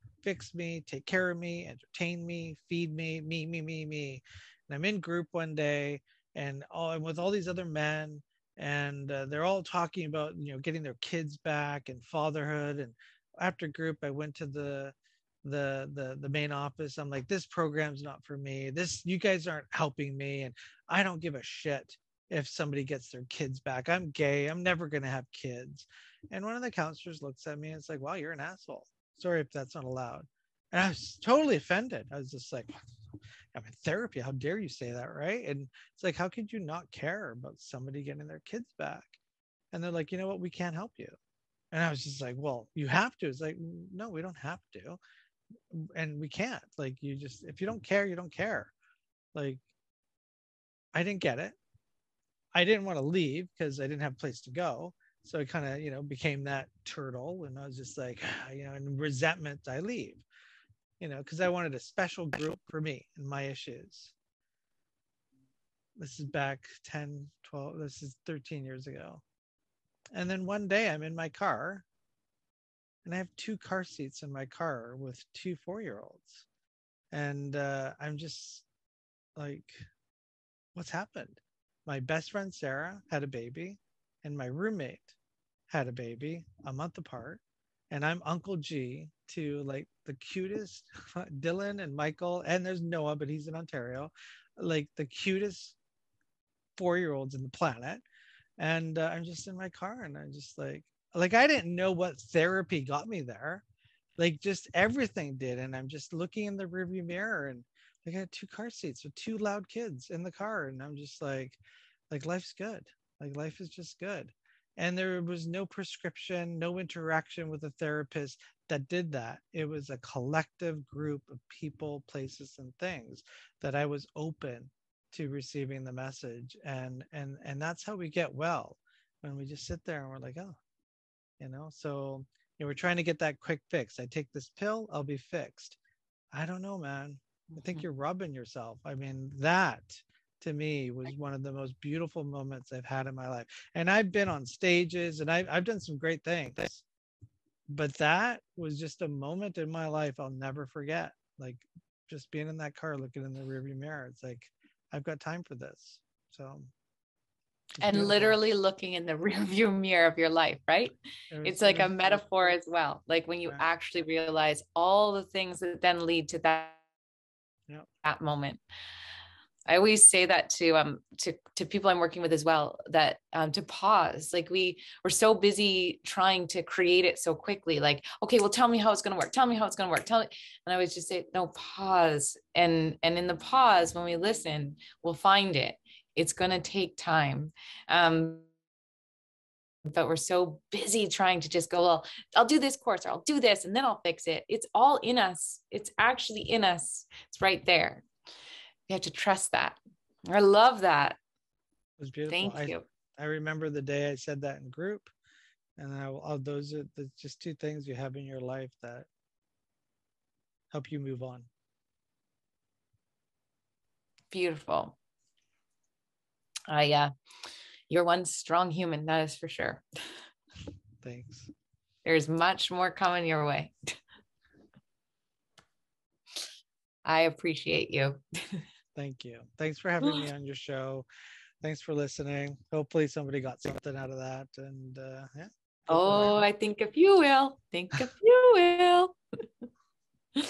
take care of me, entertain me, feed me, me. And I'm in group one day, and I'm with all these other men, and they're all talking about getting their kids back and fatherhood. And after group, I went to the main office. I'm like, this program's not for me. You guys aren't helping me, and I don't give a shit if somebody gets their kids back. I'm gay. I'm never gonna have kids. And one of the counselors looks at me and it's like, wow, you're an asshole. Sorry if that's not allowed. And I was totally offended. I was just like, I'm in therapy. How dare you say that, right? And it's like, how could you not care about somebody getting their kids back? And they're like, you know what? We can't help you. And I was just like, well, you have to. It's like, no, we don't have to. And we can't. Like, if you don't care, you don't care. Like, I didn't get it. I didn't want to leave because I didn't have a place to go. So it kind of, became that turtle. And I was just like, in resentment, I leave, because I wanted a special group for me and my issues. This is back 10, 12, this is 13 years ago. And then one day I'm in my car, and I have 2 car seats in my car with 2 4-year-olds. And I'm just like, what's happened? My best friend Sarah had a baby, and my roommate had a baby a month apart. and I'm Uncle G to like the cutest Dylan and Michael, and there's Noah, but he's in Ontario, like the cutest 4-year-olds in the planet. And I'm just in my car, and I'm just like I didn't know what therapy got me there, like just everything did. And I'm just looking in the rearview mirror, and I got 2 car seats with 2 loud kids in the car, and I'm just like life's good, like life is just good. And there was no prescription, no interaction with a therapist that did that. It was a collective group of people, places, and things that I was open to receiving the message. And that's how we get well, when we just sit there and we're like, oh, so we're trying to get that quick fix. I take this pill, I'll be fixed. I don't know, man. I think you're robbing yourself. I mean, that to me was one of the most beautiful moments I've had in my life. And I've been on stages, and I've done some great things, but that was just a moment in my life I'll never forget. Like just being in that car, looking in the rearview mirror. It's like, I've got time for this. So and beautiful. literally looking in the rearview mirror of your life, right? It's like a metaphor as well. Like when you actually realize all the things that then lead to that moment. I always say that to people I'm working with as well, that to pause. Like we're so busy trying to create it so quickly. Like, okay, well, tell me how it's going to work. Tell me how it's going to work. Tell me. And I always just say, no, pause. And in the pause, when we listen, we'll find it. It's going to take time. But we're so busy trying to just go, well, I'll do this course, or I'll do this, and then I'll fix it. It's all in us. It's actually in us. It's right there. You have to trust that. I love that. It was beautiful. Thank you. I remember the day I said that in group, and those are just 2 things you have in your life that help you move on. Beautiful. You're one strong human, that is for sure. Thanks. There's much more coming your way. I appreciate you. Thank you. Thanks for having me on your show. Thanks for listening. Hopefully somebody got something out of that. And yeah. Oh, I think if you will. Think if you will.